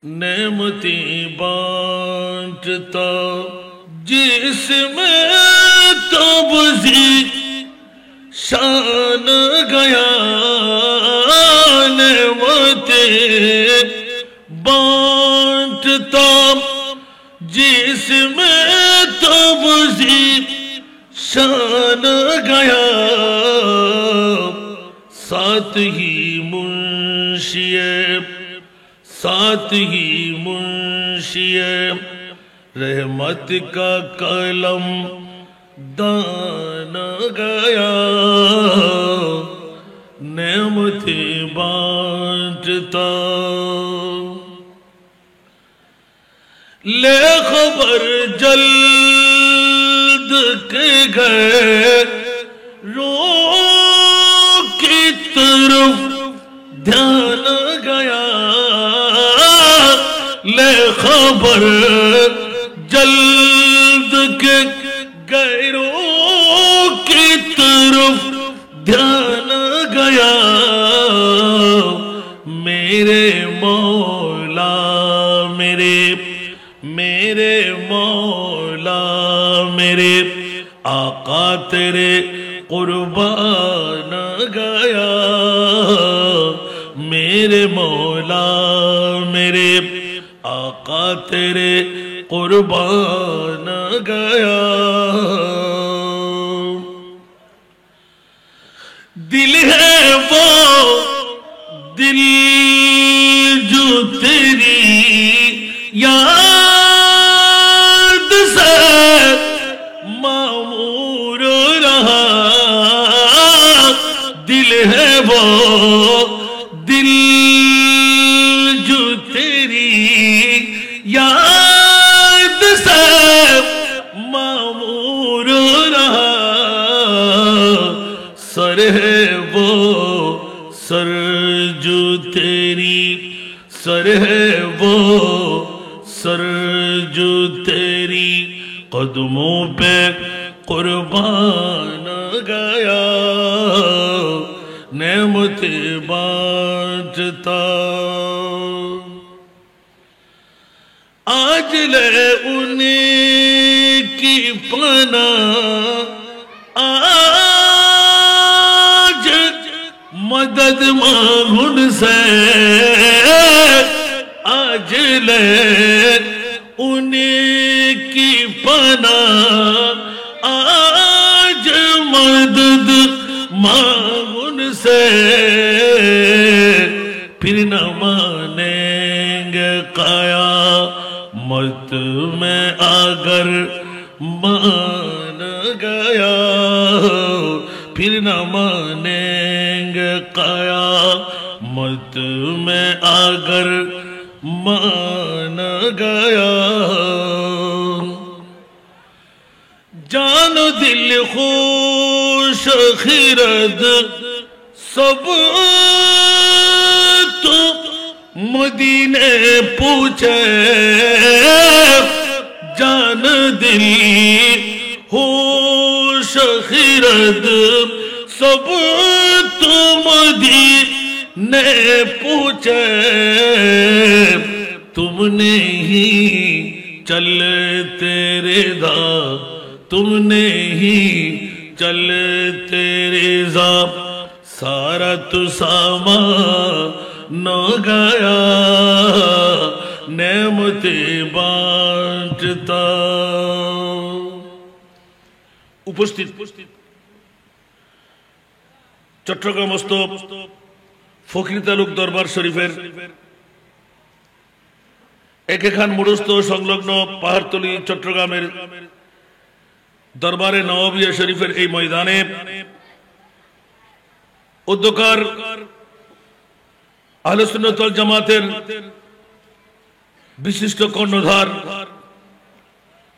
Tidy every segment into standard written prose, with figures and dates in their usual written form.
نعمتیں بانٹتا جس میں تبذی شان گیا، نعمتیں بانٹتا جس میں تبذی شان گیا، ساتھ ہی منشی رحمت کا قلم دان گیا، نعمتیں بانٹتا لے خبر جلد کے گئے رو کی طرف دھیان گیا، لے خبر جلد کے غیروں کی طرف دھیان گیا، میرے مولا میرے آقا تیرے قربان گیا، میرے مولا میرے آقا تیرے قربان گیا، دل ہے وہ دل جو تیری یاد سے معمور رہا، دل ہے وہ دل جو تیری یاد سے معمور رہا، سر ہے وہ سر جو تیری، سر ہے وہ سر جو تیری قدموں پہ قربان گیا، نعمتیں بانٹتا آج لے انہیں کی پناہ، آج مدد مانگ ان سے، آج لے انہیں کی پناہ، آج مدد مانگ ان سے، پھر نہ مانیں گے قیامت میں اگر مان گیا، پھر نہ مانیں گے قیامت میں اگر مان گیا، جان دل خوش خرد سب تو مدینے پوچھے، جان دل خوش خرد سب تو مدینے پوچھے، تم نے ہی چلتے رضا، تم نے ہی چلتے رضا سارا تو سامان گیا، نعمتیں بانٹتا উপস্থিত চট্টগ্রামস্থ ফকির তালুক দরবার শরীফের একেখান মুড়স্থ সংলগ্ন পাহাড়তলি চট্টগ্রামের দরবারে নওয়াবিয়া শরীফের এই ময়দানে উদ্যোক্তার আহলে সুন্নাত ওয়াল জামাতের বিশিষ্ট কর্ণধার,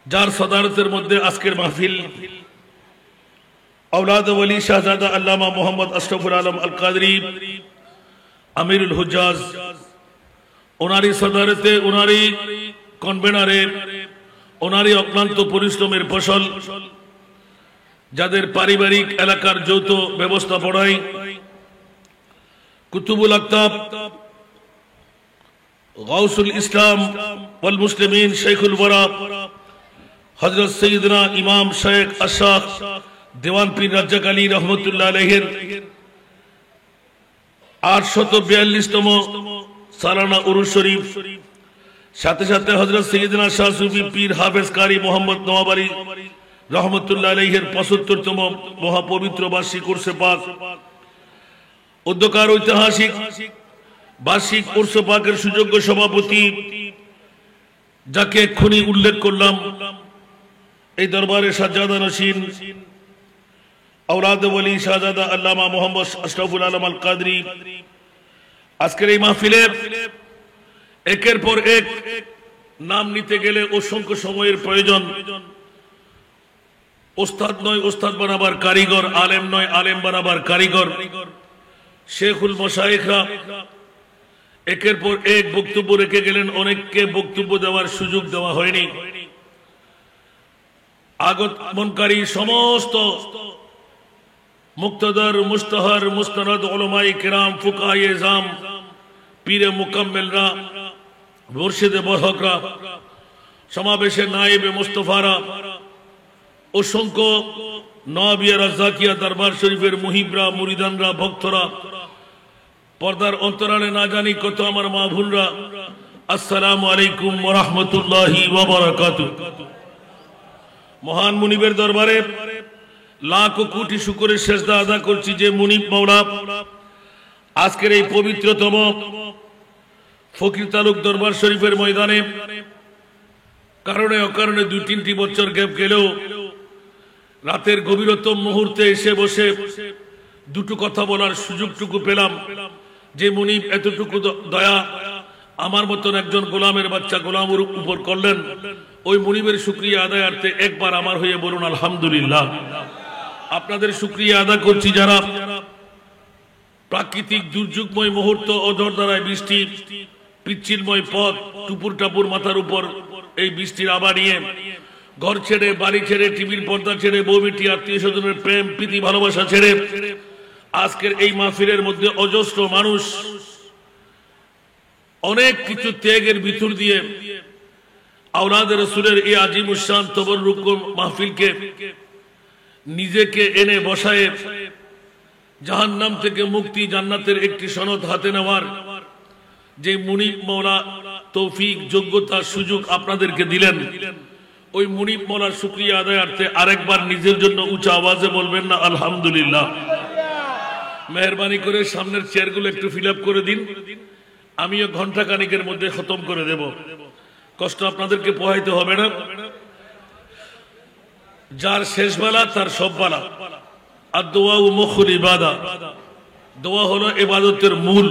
যার সদারতের মধ্যে আজকের মাহফিল औलाद वली शाहजादा अल्लामा मोहम्मद अशरफुल आलम अल कादरी আমিরুল হুজ্জাজ, ওনারই সদারতে ওনারই কনভেনারে ওনারই অক্লান্ত পরিশ্রমের ফসল, যাদের পারিবারিক এলাকার যৌথ ব্যবস্থাপনায় কুতুবুল আকতাব গাউসুল ইসলাম ওয়াল মুসলিমিন শেখুল ওয়ারা হযরত সৈয়দনা ইমাম শেখ আশরাফ দেওয়ান পীর রাজ্জাক আলী রহমতুল্লাহ আলাইহির 842তম সালানা উরুস শরীফ, সাথে সাথে হযরত সৈয়দনা শাহ সুফি পীর হাফেজ কারি মোহাম্মদ নওয়াব আলী রহমতুল্লাহ আলাইহির 75তম মহাপবিত্র বার্ষিক উরসে পাক, উদ্যোকার ঐতিহাসিক বার্ষিক উরসে পাকের সুযোগ্য সভাপতি যাকে এক্ষুনি উল্লেখ করলাম, এই দরবারে সাজ্জাদা নশীন আওলাদ ওয়ালি শাহজাদা আল্লামা মোহাম্মদ আশরাফুল আলম আল কাদরি, আজকের এই মাহফিলে একের পর এক নাম নিতে গেলে অসংখ্য সময়ের প্রয়োজন। ওস্তাদ নয় ওস্তাদ বানাবার কারিগর, আলেম নয় আলেম বানাবার কারিগর। শেখুল মশায়েখরা একের পর এক বক্তব্য রেখে গেলেন, অনেককে বক্তব্য দেওয়ার সুযোগ দেওয়া হয়নি। আগমনকারী সমস্ত মুক্তদর মুস্তাহার মুস্তানাদ উলামায়ে কিরাম, ফুকাহায়ে ইজাম, পীরে মুকাম্মেলরা, মুর্শিদে বরহকরা, সমাবেশে নায়েবে মুস্তফারা, অসংখ্য নওয়াবিয়া রাজ্জাকিয়া দরবার শরীফের মুহিবরা, মুরিদানরা, ভক্তরা, পর্দার অন্তরালে না জানি কত আমার মা বোনরা, আসসালামু আলাইকুম ওয়া রাহমাতুল্লাহি ওয়া বারাকাতুহু। মহান মুনিবের দরবারে লাখ কোটি শুকরের সেজদা আদা করছি যে মুনিব মাওলা আজকের এই পবিত্রতম ফকির তালুক দরবার শরীফের ময়দানে কারণে অকারণে 2-3টি বছর গ্যাপ গেলেও রাতের গভীরতম মুহূর্তে এসে বসে দুটো কথা বলার সুযোগটুকু পেলাম। যে মুনিব এতটুকু দয়া আমার মতন একজন গোলামের বাচ্চা গোলামের উপর করলেন, ওই মুনিবের শুকরিয়া আদায়ার্থে একবার আমার হয়ে বলুন আলহামদুলিল্লাহ। আপনাদের শুকরিয়া আদা করছি যারা প্রাকৃতিক দুর্যোগময় মুহূর্ত, অঝড় দ্বারায় বৃষ্টি, পিচ্ছিলময় পথ, টুপুর টাপুর মাথার উপর এই বৃষ্টির আবার নিয়ে ঘর ছেড়ে, বাড়ি ছেড়ে, টিভির পর্দা ছেড়ে, বউ বেটি, আত্মীয় স্বজনের প্রেম প্রীতি ভালোবাসা ছেড়ে আজকের এই মাহফিলের মধ্যে অজস্র মানুষ অনেক কিছু ত্যাগের ভিতর দিয়ে আওলাদে রাসূলের এই আজিমুশ শান তবররুক মাহফিলকে নিজেকে এনে বসায় জাহান্নাম থেকে মুক্তি, জান্নাতের একটি সনদ হাতে নেওয়ার যে মুনিব মাওলা তৌফিক, যোগ্যতা, সুযোগ আপনাদেরকে দিলেন, ওই মুনিব মাওলার শুকরিয়া আদায়ার্থে আরেকবার নিজের জন্য উঁচা আওয়াজে বলবেন না আলহামদুলিল্লাহ। মেহরবানি করে সামনের চেয়ারগুলো একটু ফিল আপ করে দিন, আমিও ঘন্টা খানিকের মধ্যে খতম করে দেব। কষ্ট আপনাদেরকে পোহাইতে হবে না। যার শেষ বেলা তার সব বেলা। আর দোয়া ও মুখুল ইবাদা, দোয়া হলো ইবাদতের মূল।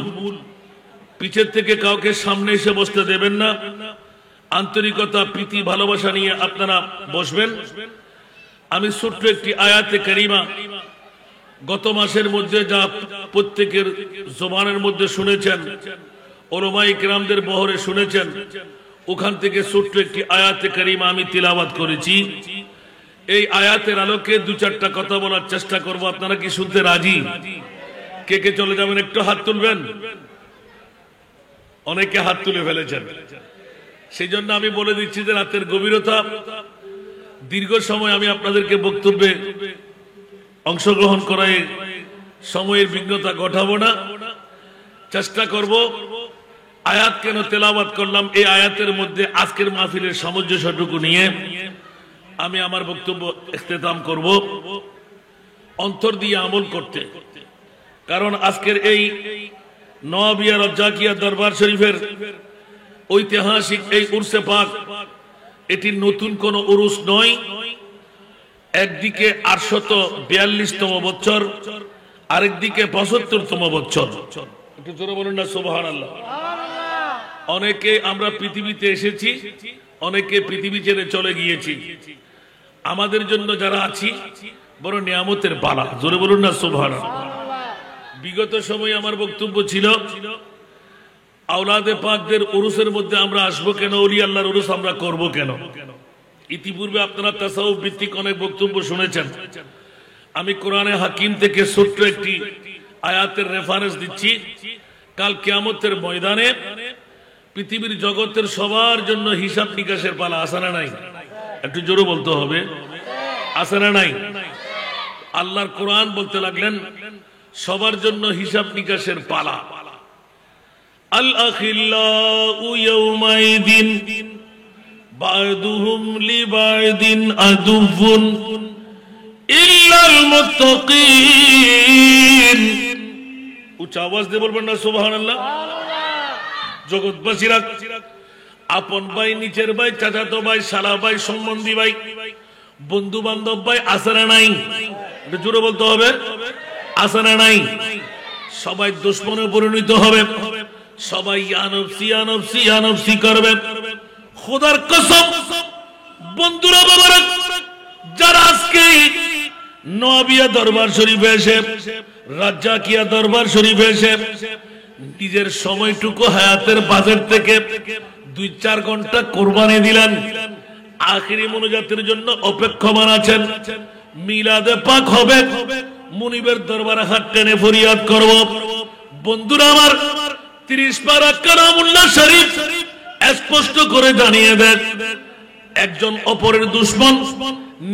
পিছের থেকে কাউকে সামনে এসে বসতে দেবেন না। আন্তরিকতা, প্রীতি, ভালোবাসা নিয়ে আপনারা বসবেন। আমি ছোট্ট একটি আয়াতে কারিমা গত মাসের মধ্যে যা প্রত্যেকের জবানের মধ্যে শুনেছেন, উলামায়ে কিরামদের বহরে শুনেছেন, ওখান থেকে ছোট্ট একটি আয়াতে কারিমা আমি তিলাওয়াত করেছি। এই আয়াতের আলোকে 2-4টা কথা বলার চেষ্টা করব। আপনারা কি শুনতে রাজি? কে কে চলে যাবেন একটু হাত তুলবেন। অনেকে হাত তুলে ফেলেছেন, সেই জন্য আমি বলে দিচ্ছি যে রাতের গভীরতা, দীর্ঘ সময় আমি আপনাদেরকে বক্তব্যে অংশগ্রহণ করায় সময়ের বিঘ্নতা ঘটাবো না। চেষ্টা করব আয়াত কেন তেলাওয়াত করলাম, এই আয়াতের মধ্যে আজকের মাহফিলের সামঞ্জস্যটুকু নিয়ে আমি আমার বক্তব্য ইখতিতাম করব, অন্তর দিয়ে আমল করতে। কারণ আজকের এই নওয়াবিয়া রাজ্জাকিয়া দরবার শরীফের ঐতিহাসিক এই উরসে পাক, এটি নতুন কোন উরুস নয়। একদিকে 842তম বছর, আরেকদিকে 75তম বছর। একটু জোরে বলুন না সুবহানাল্লাহ। অনেকে আমরা পৃথিবীতে এসেছি, অনেকে পৃথিবী ছেড়ে চলে গিয়েছি। আমাদের জন্য যারা আছি বড় নিয়ামতের পালা। জোরে বলুন না সুবহানাল্লাহ। বিগত সময়ে আমার বক্তব্য ছিল আওলাদে পাকদের উরুসের মধ্যে আমরা আসবো কেন, ওলি আল্লাহর উরুস আমরা করব কেন। ইতিপূর্বে আপনারা তাসাউফ ভিত্তিক অনেক বক্তব্য শুনেছেন। আমি কোরআনে হাকিম থেকে ছোট্ট একটি আয়াতের রেফারেন্স দিচ্ছি। কাল কিয়ামতের ময়দানে পৃথিবীর জগতের সবার জন্য হিসাব নিকাশের পালা, আছে না নাই? একটু জোরে বলতে হবে, আছে না নাই? আল্লাহর কোরআন বলতে লাগলেন সবার জন্য হিসাব নিকাশের পালা। আল আখিল্লাউ ইয়াউমাইদিন বা'দুহুম লিবা'দিন আদুউন ইল্লাল মুত্তাকিন। উচ্চ আওয়াজ দিয়ে বলবেন না সুবহানাল্লাহ? জগৎবাসীরা আপন ভাই, নিচের ভাই, চাচাতো ভাই, শালা ভাই, সম্বন্ধী ভাই, বন্ধু বান্ধব ভাই, আছে না নাই? জোরে বলতে হবে, আছে না নাই? সবাই দুশমনে পরিণত হবে, সবাই ইয়ানফসি ইয়ানফসি ইয়ানফসি করবে। খোদার কসম বন্ধুরা, বাবারা, যারা আজকে নওয়াবিয়া দরবার শরীফে এসে, রাজ্জাকিয়া দরবার শরীফে এসে নিজের সময়টুকু হায়াতের বাজেট থেকে 2-4 ঘন্টা কোরবানি দিলেন, আখিরি মুনাজাতের জন্য অপেক্ষমান আছেন। মিলাদে পাক হবে, মুনিবের দরবারে হাত টেনে ফরিয়াদ করব। বন্ধুরা আমার, 30 পারা কালামুল্লাহ শরীফ স্পষ্ট করে জানিয়ে দেন, একজন অপরের দুশমন,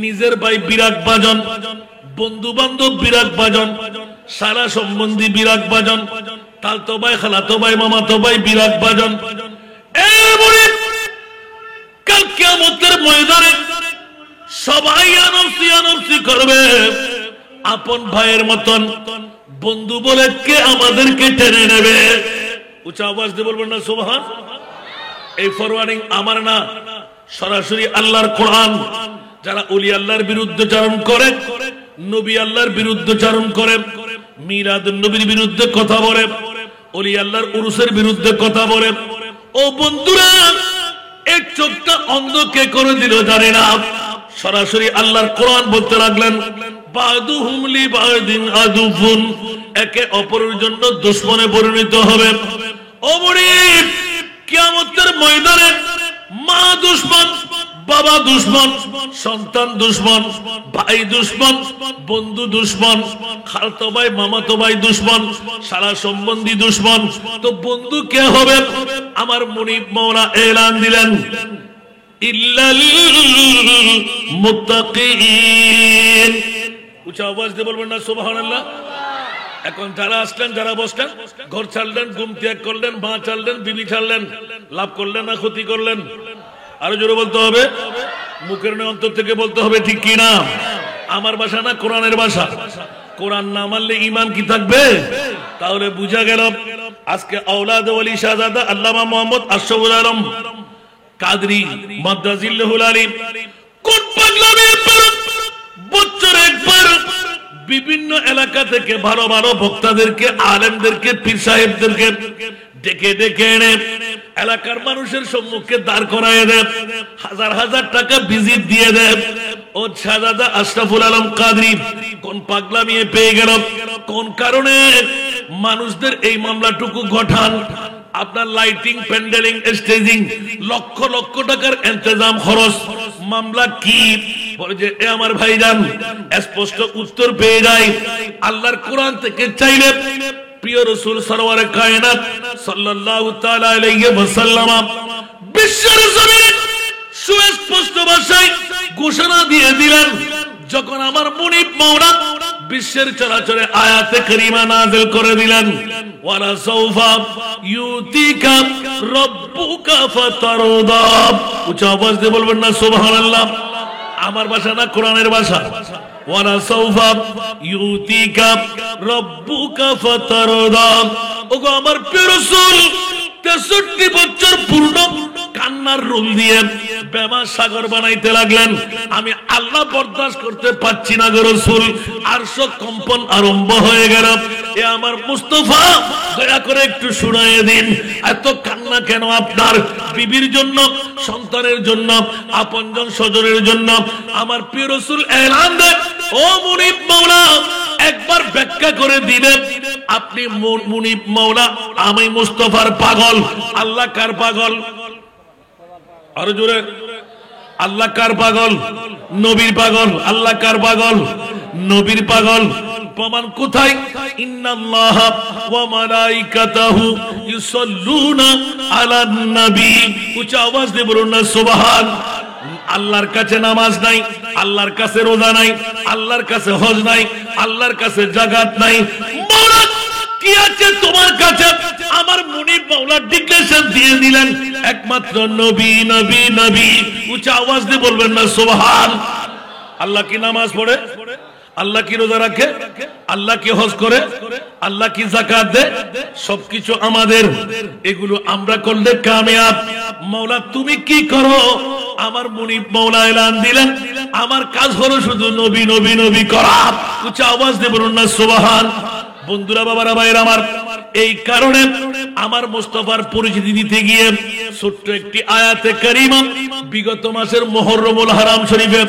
নিজের ভাই বিরাগ বাজন, বন্ধু বান্ধব বিরাগ বাজন, সারা সম্বন্ধী বিরাগ বাজন, তালতো ভাই, খালাতো ভাই, মামাতো ভাই বিরাগ বাজন। কাল কিয়ামতের ময়দানে সবাই আনফসি আনফসি করবে। আপন ভাইয়ের মতন বন্ধু বলে কে আমাদেরকে টেনে নেবে? উচ্চ আওয়াজ দিয়ে বলবেন না সুবহান? এই ফরওয়ার্ডিং আমার না, সরাসরি আল্লাহর কোরআন। যারা ওলি আল্লাহর বিরুদ্ধাচরণ করে, নবী আল্লাহর বিরুদ্ধাচরণ করে, মিলাদুন নবীর বিরুদ্ধে কথা বলে, ওলি আল্লাহর উরুসের বিরুদ্ধে কথা বলে, ও বন্ধুরা, এক চোখটা অন্ধ কে করে দিল জানি না। সরাসরি আল্লাহর কোরআন বলতে লাগলেন, বা'দুহুম লিবা'দিন আদুউন, একে অপরের জন্য দুশমনে পরিণত হবে। ও মুরিদ, কিয়ামতের ময়দানে মা দুশমন, বাবা দুশমন, সন্তান দুশমন, ভাই দুশমন, বন্ধু দুশমন, খালতো ভাই, মামাতো ভাই দুশমন, সারা সম্বন্ধী দুশমন। তো বন্ধু কে হবে? আমার মুনিব মাওলা এলান দিলেন, ইল্লাল মুত্তাকিন। উচ্চ আওয়াজ দিয়ে বলবেন না সুবহানাল্লাহ? এখন যারা আসলেন, যারা বসলেন, ঘর ছাড়লেন, ঘুম ত্যাগ করলেন, মা ছাড়লেন, বিবি ছাড়লেন, লাভ করলেন না ক্ষতি করলেন? আরো জোরে বলতে হবে, মুখের নয় অন্তর থেকে বলতে হবে, ঠিক কি না? আমার ভাষা না, কোরআনের ভাষা। কোরআন না মানলে ঈমান কি থাকবে? তাহলে বুঝা গেল আজকে আওলাদ ওয়ালি শাহজাদা আল্লামা মোহাম্মদ আশরাফুল আলম কাদরি মাদ্দাজিল্লাহুল আলিম কোন পাগলামির পর বছর একবার বিভিন্ন এলাকা থেকে ভালো ভালো বক্তাদেরকে, আলেমদেরকে, পীর সাহেবদেরকে ডেকে ডেকে এনে এলাকার মানুষের সম্মুখে দাঁড় করায় দেব, হাজার হাজার টাকা ভিজিট দিয়ে দেব। ও শাহজাদা আশরাফুল আলম কাদরি কোন পাগলামি পেয়ে গেল? কোন কারণে মানুষদের এই মামলাটুকু ঘটান? আপনার লাইটিং, প্যান্ডেলিং, স্টেজিং, লক্ষ লক্ষ টাকার ইন্তজাম খরচ। মামলা কি? বলে যে এ আমার ভাইজান স্পষ্ট উত্তর পেয়ে যায় আল্লাহর কোরআন থেকে চাইলে প্রিয় রাসূল সরওয়ারে কায়নাত সাল্লাল্লাহু তাআলা আলাইহি ওয়াসাল্লাম বিশ্বের জমিনে সুস্পষ্ট ভাষায় ঘোষণা দিয়ে দিলেন, যখন আমার মুনিব মাওলা বিশ্বের চরাচরে আয়াতে কারিমা নাযিল করে দিলেন, ওয়ালা সাউফা ইউতিকা রাব্বুকা ফাতারদা। উচ্চ আওয়াজ দিয়ে বলবেন না সুবহানাল্লাহ? আমার ভাষা না, কোরআনের ভাষা। ওয়ালা সাউফা ইউতিকা রাব্বুকা ফাতারদা। ওগো আমার প্রিয় রাসূল 63 বছর পূর্ণ কান্নার রোল দিয়ে বেমা সাগর বানাইতে লাগলেন। আমি আল্লাহ বরদাস্ত করতে পারছি না গো রাসূল, আরশ কম্পন আরম্ভ হয়ে গেল। এ আমার মুস্তাফা, দয়া করে একটু শুনাইয়ে দিন, এত কান্না কেন আপনার? বিবির জন্য, সন্তানের জন্য, আপনজন স্বজনের জন্য। আমার প্রিয় রাসূল এলান দেন, ও মুনিব মাওলা, একবার ব্যাখ্যা করে দিবেন আপনি মুনিব মাওলা, আমি মুস্তাফার পাগল, আল্লাহ কার পাগল? আরো জোরে আল্লাহ কার পাগল? নবীর পাগল। আল্লাহ কার পাগল? নবীর পাগল। প্রমাণ কোথায়? ইন্নাল্লাহা ওয়া মালাইকাতাহু ইউসাল্লুনা আলান নবী। উচ্চ আওয়াজ দিয়ে বলুন না সুবহান। আল্লাহর কাছে নামাজ নাই, আল্লাহর কাছে রোজা নাই, আল্লাহর কাছে হজ নাই, আল্লাহর কাছে যাকাত নাই। মাওলা কি আছে তোমার কাছে? আমার মুনিব মাওলা ডিক্লেরেশন দিয়ে দিলেন একমাত্র নবী, নবী, নবী। উচ্চ আওয়াজ দিয়ে বলবেন না সুবহান। আল্লাহ কি নামাজ পড়ে? আল্লাহ কি রোজা রাখে? আল্লাহ কি হজ করে? আল্লাহ কি যাকাত দেয়? সবকিছু আমাদের। এগুলো আমরা করলে কামিয়াব। মাওলা তুমি কি করো? আমার মুনিব মাওলা এলান দিলেন আমার কাজ হলো শুধু নবী, নবী, নবী করা। উচ্চ আওয়াজ দিয়ে বলুন না সুবহান। বন্ধুরা, বাবারা, ভাইরা আমার, এই কারণে আমার মুস্তাফার পরিচিতি দিতে গিয়ে ছোট্ট একটি আয়াতে কারিমা বিগত মাসের মুহররমুল হারাম শরীফে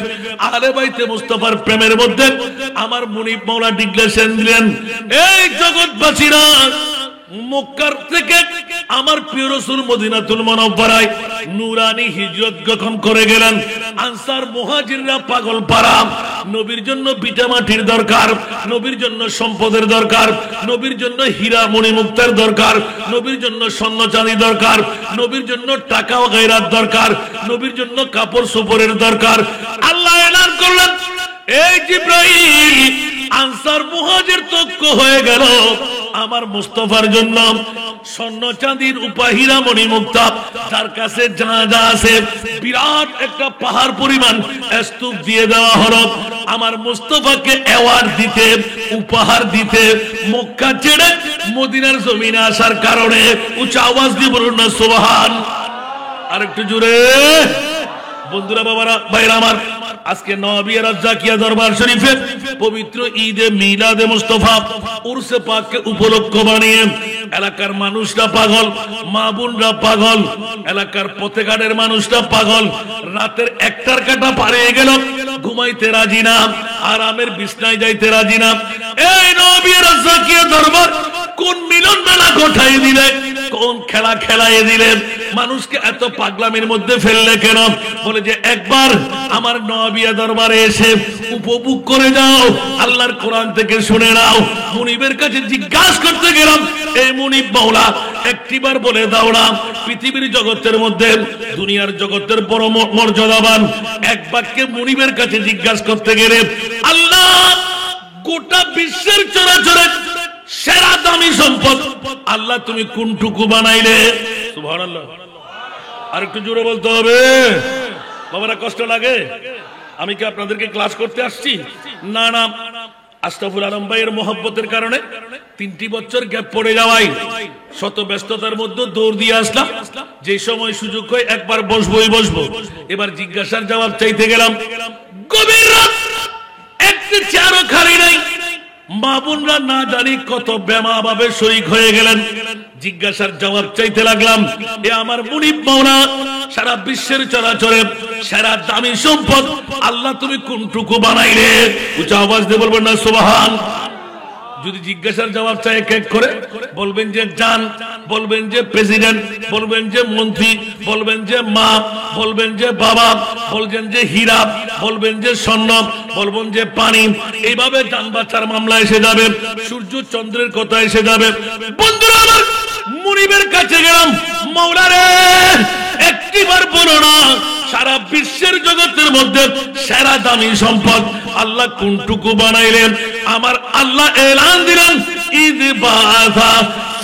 আহলে বাইতে মুস্তাফার প্রেমের মধ্যে আমার মুনিব মাওলা ডিক্লেরেশন দিলেন, এই জগৎবাসীরা, মক্কার থেকে আমার প্রিয় রাসূল মদিনাতুল মুনাওয়ারায় নূরানি হিজরত যখন করে গেলেন, আনসার মুহাজিররা পাগল পারা। নবীর জন্য ভিটা মাটির দরকার, নবীর জন্য সম্পদের দরকার, নবীর জন্য হীরা মণি মুক্তার দরকার, নবীর জন্য স্বর্ণ চাঁদি দরকার, নবীর জন্য টাকা ও গায়রাত দরকার, নবীর জন্য কাপড় সুপরের দরকার। আল্লাহ এলান করলেন, এই জিবরাইল, আনসার মুহাজির তক্ক হয়ে গেল আমার মুস্তাফার জন্য স্বর্ণ চাঁদির উপাহিরা মণি মুক্তা, যার কাছে যা যা আছে বিরাট একটা পাহাড় পরিমাণ স্তূপ দিয়ে দেওয়া হলো আমার মুস্তাফাকে অ্যাওয়ার্ড দিতে, উপহার দিতে। মক্কা ছেড়ে মদিনার জমিনে আসার কারণে উচ্চ আওয়াজ দিয়ে বলুন না সুবহান। আর একটু জোরে। বন্ধুরা, বাবারা, ভাইরা আমার, আজকে নওয়াবিয়া রাজ্জাকিয়া দরবার শরীফে পবিত্র ঈদে মিলাদে মুস্তাফা উরসে পাককে উপলক্ষ বানিয়ে এলাকার মানুষরা পাগল, মা বোনরা পাগল, এলাকার পথেঘাটের মানুষরা পাগল। রাতের একটার কাটা পারিয়ে গেল, ঘুমাইতে রাজি না, আরামের বিছনায় যাইতে রাজি না। এই নওয়াবিয়া রাজ্জাকিয়া দরবার কোন মিলন মেলা ঘটাই দিলে, কোন খেলা খেলায় দিলেন, মানুষকে এত পাগলামির মধ্যে ফেললে কেন? বলে যে একবার আমার নওয়াবিয়া দরবারে এসে উপভোগ করে যাও, আল্লাহর কোরআন থেকে শুনে নাও। মুনিবের কাছে জিজ্ঞাসা করতে গেলাম, এই মুনিব মাওলা একটিবার বলে দাও না, পৃথিবীর জগতের মধ্যে, দুনিয়ার জগতের বড় মর্যাদাবান এক বাক্যে মুনিবের কাছে জিজ্ঞাসা করতে গেলে আল্লাহ গোটা বিশ্বের চরাচরে সেরা দামি সম্পদ আল্লাহ তুমি কোনটুকু বানাইলে? সুবহানাল্লাহ। আর একটু জোরে বলতে হবে। বাবারা, কষ্ট লাগে? আমি কি আপনাদেরকে ক্লাস করতে আসছি? না না, আশরাফুল আলম ভাইয়ের মহব্বতের কারণে 3টি বছর গ্যাপ পড়ে যাওয়াই শত ব্যস্ততার মধ্যে দৌড় দিয়ে আসলাম। যে সময় সুযোগ হয় একবার বসবোই বসবো। এবার জিজ্ঞাসার জবাব চাইতে গেলাম, গভীর রাত, একটি চেয়ারও খালি নাই। মা বোনরা না জানি কত বেমা ভাবে শরীক হয়ে গেলেন। জিজ্ঞাসার জবাব চাইতে লাগলাম, এ আমার মুনিব মাওলা সারা বিশ্বের চরাচরে সেরা দামি সম্পদ আল্লাহ তুমি কোনটুকু বানাইলে? উচ্চ আওয়াজ দিয়ে বলবেন না সুবহান। যদি জিজ্ঞাসার জবাব চাই এক এক করে, বলবেন যে জান, বলবেন যে প্রেসিডেন্ট, বলবেন যে মন্ত্রী, বলবেন যে মা, বলবেন যে বাবা, বলবেন যে হীরা, বলবেন যে স্বর্ণ, বলবেন যে পানি। এইভাবে জান বাঁচার মামলা এসে যাবে, সূর্য চন্দ্রের কথা এসে যাবে। বন্ধুরা আমার, মুনিবের কাছে গেলাম, মাওলা রে একটিবার বলো না সারা বিশ্বের জগতের মধ্যে সেরা দামি সম্পদ আল্লাহ কোনটুকু বানাইলেন? আমার আল্লাহ এলান দিলেন, ঈদ বাযা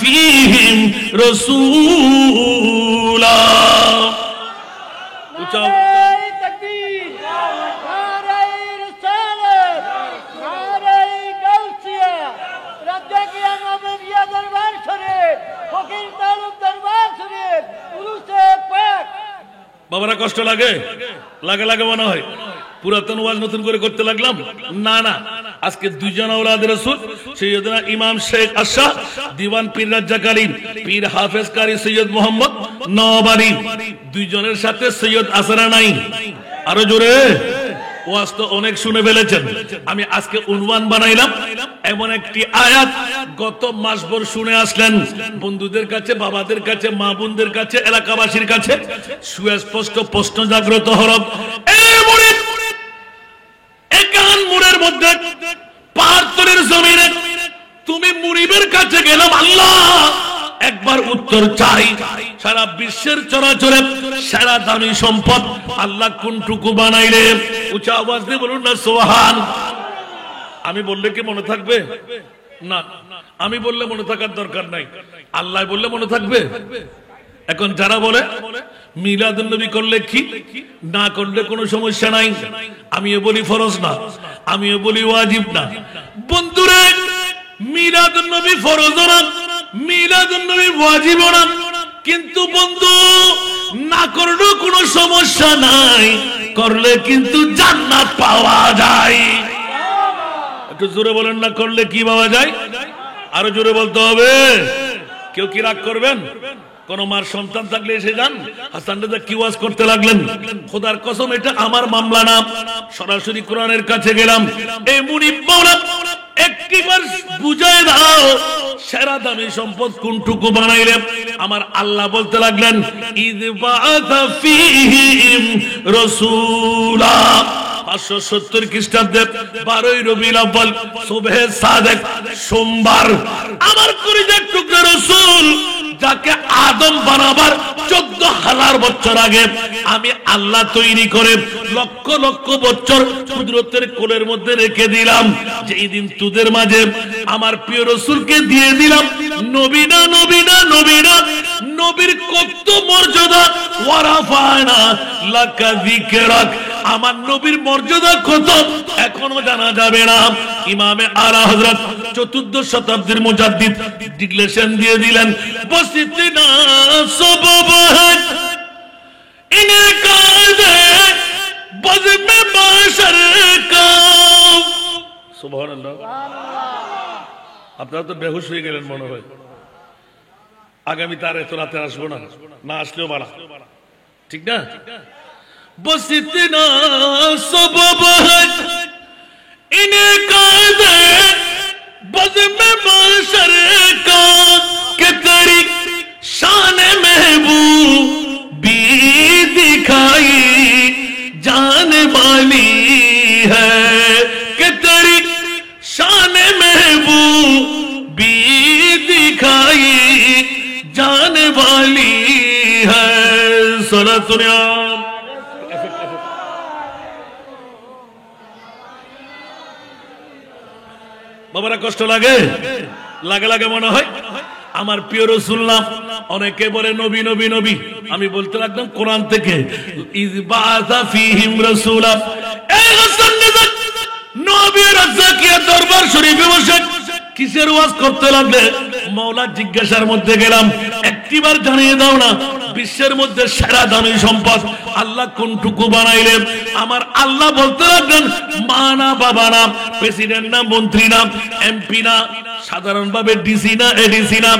ফীহিম রাসূলা। উচ্চাও তাকবীর, নারায়ে রিসালাত, নারায়ে গাউসিয়া, রাজ্জাকিয়া নওয়াবিয়া দরবার শরীফ, ফকির তালুক দরবার শরীফ, উরুসে পাক। বাবারা, কষ্ট লাগে? লাগে লাগে মনে হয়। পুরাতন ওয়াজ নতুন করে করতে লাগলাম? না না, আজকে দুইজন আওলাদে রাসূল, সৈয়দনা ইমাম শেখ আশা দিওয়ান পীর রাজ্জাক আলী, পীর হাফেজ কারি সৈয়দ মোহাম্মদ নওয়াবাড়ি, দুইজনের সাথে সৈয়দ আসরা নাই। আরো জোরে। ওয়াজ তো অনেক শুনে ফেলেছেন। আমি আজকে উনওয়ান বানাইলাম এমন একটি আয়াত গত মাসভর শুনে আসলেন। বন্ধুদের কাছে, বাবাদের কাছে, মা বোনদের কাছে, এলাকাবাসীর কাছে সুস্পষ্ট প্রশ্ন জাগ্রত হল, মুরিদ একান মুরের মধ্যে পাহাড়ের জমিনে তুমি মুরিবের কাছে গেলাম আল্লাহ একবার উত্তর চাই সারা বিশ্বের চরাচরে সারা দামি সম্পদ আল্লাহ কোনটুকু বানাইলে উচ্চ আওয়াজ দিয়ে বলুন না সুবহান। আমি বললে কি মনে থাকবে না? আমি বললে মনে থাকার দরকার নাই, আল্লাহ বললে মনে থাকবে। এখন যারা বলে মিলাদুন নবী করলে কি না করলে কোনো সমস্যা নাই, আমিও বলি ফরজ না, আমিও বলি ওয়াজিব না। বন্ধুরে মিলাদুন নবী ফরজ না, মিলাদুন নবী ওয়াজিব না, কিন্তু বন্ধু না করলেও কোনো সমস্যা নাই, করলে কিন্তু জান্নাত পাওয়া যায়। একটু জোরে বলেন না, করলে কি পাওয়া যায়? আরো জোরে বলতে হবে। কেউ কি রাগ করবেন? কোন মার সন্তান থাকলে এসে যান হাসান রেজা কি ওয়াজ করতে লাগলেন, খোদার কসম এটা আমার মামলা না, সরাসরি কোরআনের কাছে গেলাম। এই মুনিব মাওলা একটিবার বুঝায় দাও সেরা দামি সম্পদ কোনটুকু বানাইলে। আমার আল্লাহ বলতে লাগলেন ইয বাআসা ফীহিম রাসূলা 570 খ্রিস্টাব্দে 12ই রবিউল আউয়াল সুবহে সাদেক সোমবার আমার কলিজার টুকরা রাসূল যাকে আদম বানাবার 14,000 বছর আগে আমি আল্লাহ তৈরি করে লক্ষ লক্ষ বছর কুদরতের কোলের মধ্যে রেখে দিলাম, যেই দিন তোদের মাঝে আমার প্রিয় রাসূলকে দিয়ে দিলাম। নবী না নবী না নবী না, নবীর কত মর্যাদা, ওয়ারাফানা লাকা যিকরাক, আমার নবীর মর্যাদা কত এখনো জানা যাবে না। ইমামে আলা হযরত 14 শতাব্দীর মুজাদ্দিদ ডিক্লেরেশন দিয়ে দিলেন বসিতনা সবব হ্যায় ইনে কাজে বজমে বাশর কা। সুবহানাল্লাহ। আপনারা তো বেহুশ হয়ে গেলেন মনে হয়, আগামী তার এত রাতে আসবো না, না আসলেও বাড়া, ঠিক না? बस इतना सबब है इन्हें काज़े बज़ में माशर का के तेरी शान महबूबी दिखाई जाने वाली है, के तेरी शान महबूबी दिखाई जाने वाली है। सुना सुनिया বাবারা, কষ্ট লাগে? লাগে লাগে মনে হয়। আমার প্রিয় রাসূল নাম অনেকে বলে নবী নবী নবী, আমি বলতে লাগলাম কোরআন থেকে ইয বাআসা ফীহিম রাসূলা। এই হাসান রেজা নবী রাজাকিয়া দরবার শরীফে বসে কিসের ওয়াজ করতে লাগলে মাওলা জিজ্ঞাসার মধ্যে গেলাম, একটিবার জানিয়ে দাও না বিশ্বের মধ্যে সেরা দামি সম্পদ আল্লাহ কোনটুকু বানাইলেন। আমার আল্লাহ বলতে লাগলেন মা না, বাবা না, প্রেসিডেন্ট না, মন্ত্রী না, এমপি না, সাধারণভাবে ডিসি না, এডিসি না,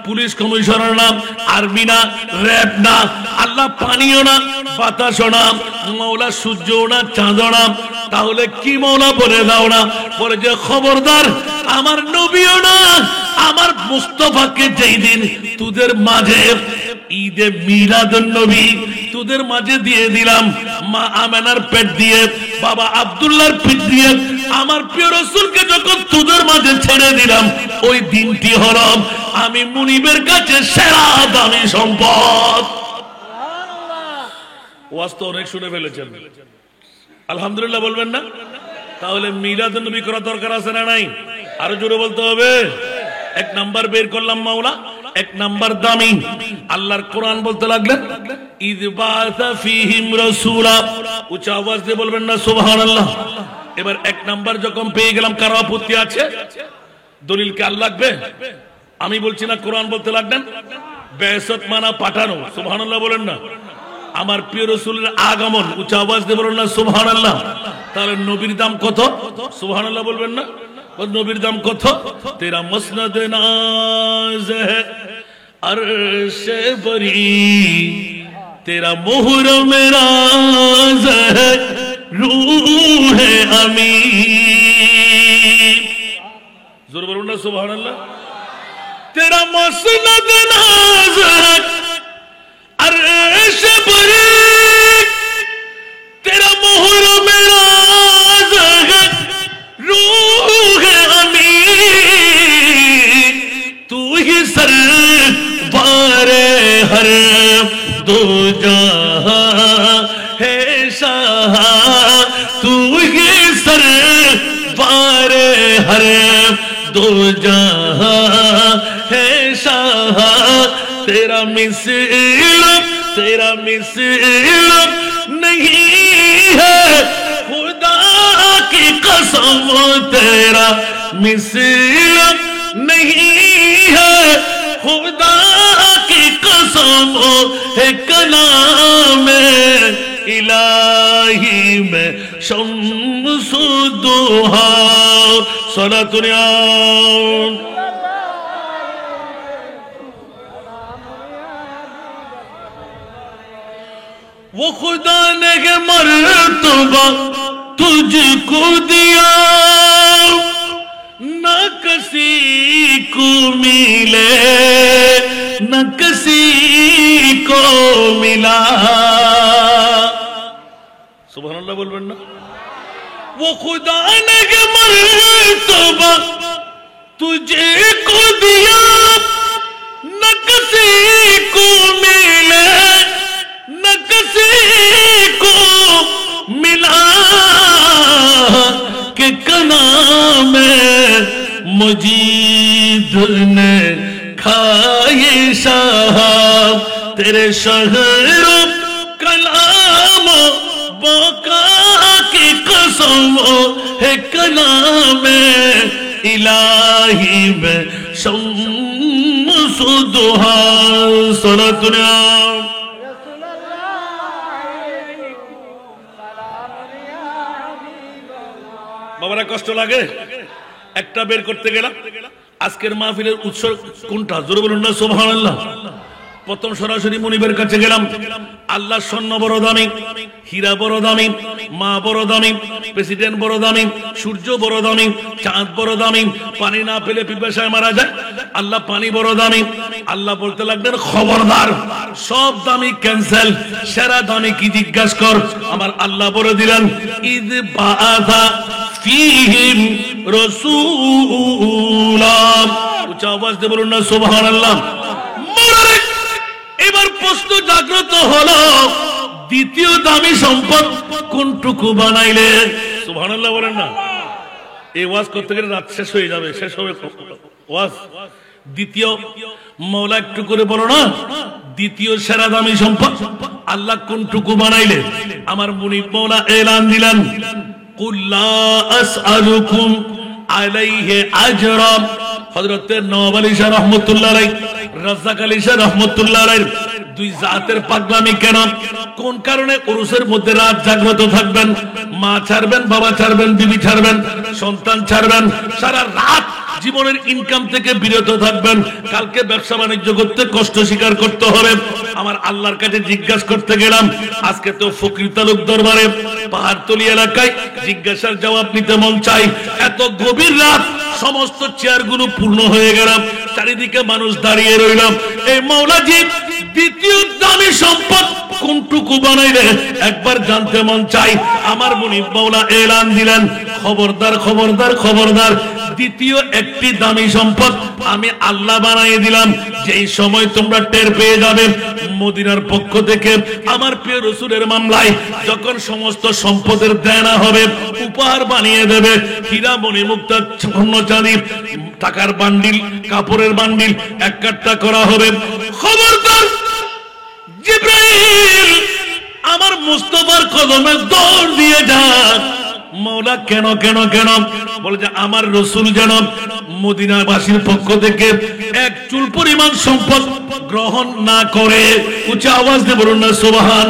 পুলিশ কমিশনার না, আর্মি না, র্যাব না, আল্লাহ পানিও না, বাতাসও না, মাওলা সূর্যও না, চাঁদও না, তাহলে কি মাওলা বলে দাও না? বলে যে খবরদার আমার নবীও না, আমার মুস্তাফাকে যেই দিন তোদের মাঝে ঈদে মিলাদুন নবী তোদের মাঝে দিয়ে দিলাম, মা আমেনার পেট দিয়ে, বাবা আব্দুল্লাহর পেট দিয়ে আমার প্রিয় রাসূলকে যখন তোদের মাঝে ছেড়ে দিলাম, ওই দিনটি হলো আমি মুনিবের কাছে সেরা দামি সম্পদ। ওয়াজ তো অনেক শুনে ফেলেছেন, আলহামদুলিল্লাহ বলবেন না? তাহলে মিলাদুন নবী করা দরকার আছে না নাই? আরো জোরে বলতে হবে। এক নাম্বার বের করলাম মাওলা, এক নাম্বার দামি আল্লাহর কোরআন বলতে লাগলেন ইয বাআসা ফীহিম রাসূলা। উচ্চ আওয়াজ দিয়ে বলবেন না সুবহানাল্লাহ। এবার এক নাম্বার যখন পেয়ে গেলাম, কারো আপত্তি আছে? দলিল কি আল্লাহ লাগবে? আমি বলছি না, কোরআন বলতে লাগলেন বেয়াসত মানা পাঠানো। সুবহানাল্লাহ বলেন না। আমার প্রিয় রাসূলের আগমন, উচ্চ আওয়াজ দিয়ে বলুন না সুবহানাল্লাহ। তাহলে নবীর দাম কত? সুবহানাল্লাহ বলবেন না? নবীর দাম কত? তেরা মসনদ নাজ है अर्श बरी, तेरा मुहरम राज है रूह अमी। जोर बोलो ना सुभान अल्लाह। तेरा मसनद नाज है अर्श बरी, तेरा मुहरम शाह तू ही सरवार हर दो जहां है शाह तेरा मिसल नहीं है खुदा की कसम तेरा मिसल नहीं है खुदा की कसम है कलाम इलाही में शम्सु दुहा सलातुनिया वो खुदा ने मर्तबा तुझको दिया न किसी को मिले न किसी को मिला सुभान अल्लाह बोलबेन ना वो खुदा ने मर्तबा तुझे को दिया न किसी को मिले न किसी को मिला के कलाम मुजीद ने खाए शाह तेरे शहर कलाम बाका की कसम है कलाम इलाही में शम्सु दुहा सलातुनिया বাবারা কষ্ট লাগে একটা বের করতে গেলাম আজকের মাহফিলের উৎস কোনটা জোরে বলুন না সুবহানাল্লাহ প্রথম সরাসরি মুনিবের কাছে গেলাম আল্লাহর স্বর্ণ বড় দামি হীরা বড় দামি মা বড় দামি প্রেসিডেন্ট বড় দামি সূর্য বড় দামি চাঁদ বড় দামি পানি না পেলে পিপাসায় মারা যায় আল্লাহ পানি বড় দামি আল্লাহ বলতে লাগলেন খবরদার সব দামি ক্যান্সেল সেরা দামি কি জিজ্ঞাসা কর আমার আল্লাহ বলে দিলেন ঈদ বাআসা ফীহিম রাসূলা উচ্চ আওয়াজ দিয়ে বলুন না সুবহানাল্লাহ এবার প্রশ্ন জাগ্রত হলো দ্বিতীয় দামি সম্পদ কোনটুকু বানাইলে সুবহানাল্লাহ বলেন না এই ওয়াজ করতে গেলে রাত শেষ হয়ে যাবে শেষ হবে ওয়াজ দ্বিতীয় মওলা একটু করে বলো না দ্বিতীয় সেরা দামি সম্পদ আল্লাহ কোনটুকু বানাইলে আমার মুনিব মওলা এলান দিলেন কুল লা আসআলুকুম আলাইহি আজরা হযরত নওয়াব আলী শাহ রাহমাতুল্লাহ আলাইহি রাজ্জাক আলী শাহ রাহমাতুল্লাহ আলাইহি দুই জাতের পাগলামি কেন কোন কারণে উরুসের মধ্যে রাত জাগ্রত থাকবেন মা ছাড়বেন বাবা ছাড়বেন বিবি ছাড়বেন সন্তান ছাড়বেন সারা রাত জীবনের ইনকাম থেকে বিরত থাকবেন কালকে ব্যবসা বাণিজ্য করতে কষ্ট স্বীকার করতে হবে আমার আল্লাহর কাছে জিজ্ঞাসা করতে গেলাম আজকে তো ফকির তালুক দরবারে পাহাড়তলি এলাকায় জিজ্ঞাসার জবাব নিতে মন চাই এত গভীর রাত সমস্ত চেয়ারগুলো পূর্ণ হয়ে গেলাম চারিদিকে মানুষ দাঁড়িয়ে রইলাম এই মাওলাজি দ্বিতীয় দামি সম্পদ কোনটুকু বানাইলে একবার জানতে মন চাই আমার মুনিব মাওলা এলান দিলেন খবরদার খবরদার খবরদার দ্বিতীয় একটি দামি সম্পদ আমি আল্লাহ বানিয়ে দিলাম যেই সময় তোমরা টের পেয়ে যাবে মদিনার পক্ষ থেকে আমার প্রিয় রাসূলের মামলায় যখন সমস্ত সম্পদের দেনা হবে উপহার বানিয়ে দেবে হীরা মণি মুক্তা স্বর্ণ চাঁদি টাকার বান্ডিল কাপড়ের বান্ডিল এক কাট্টা করা হবে খবরদার জিবরাইল আমার মুস্তাফার কদমে দৌড় দিয়ে যান মওলা কেন কেন কেন বলে যে আমার রাসূল যেন মদিনাবাসীর পক্ষ থেকে এক চুল পরিমাণ সম্পদ গ্রহণ না করে উচ্চ আওয়াজ দিয়ে বলুন না সুবহান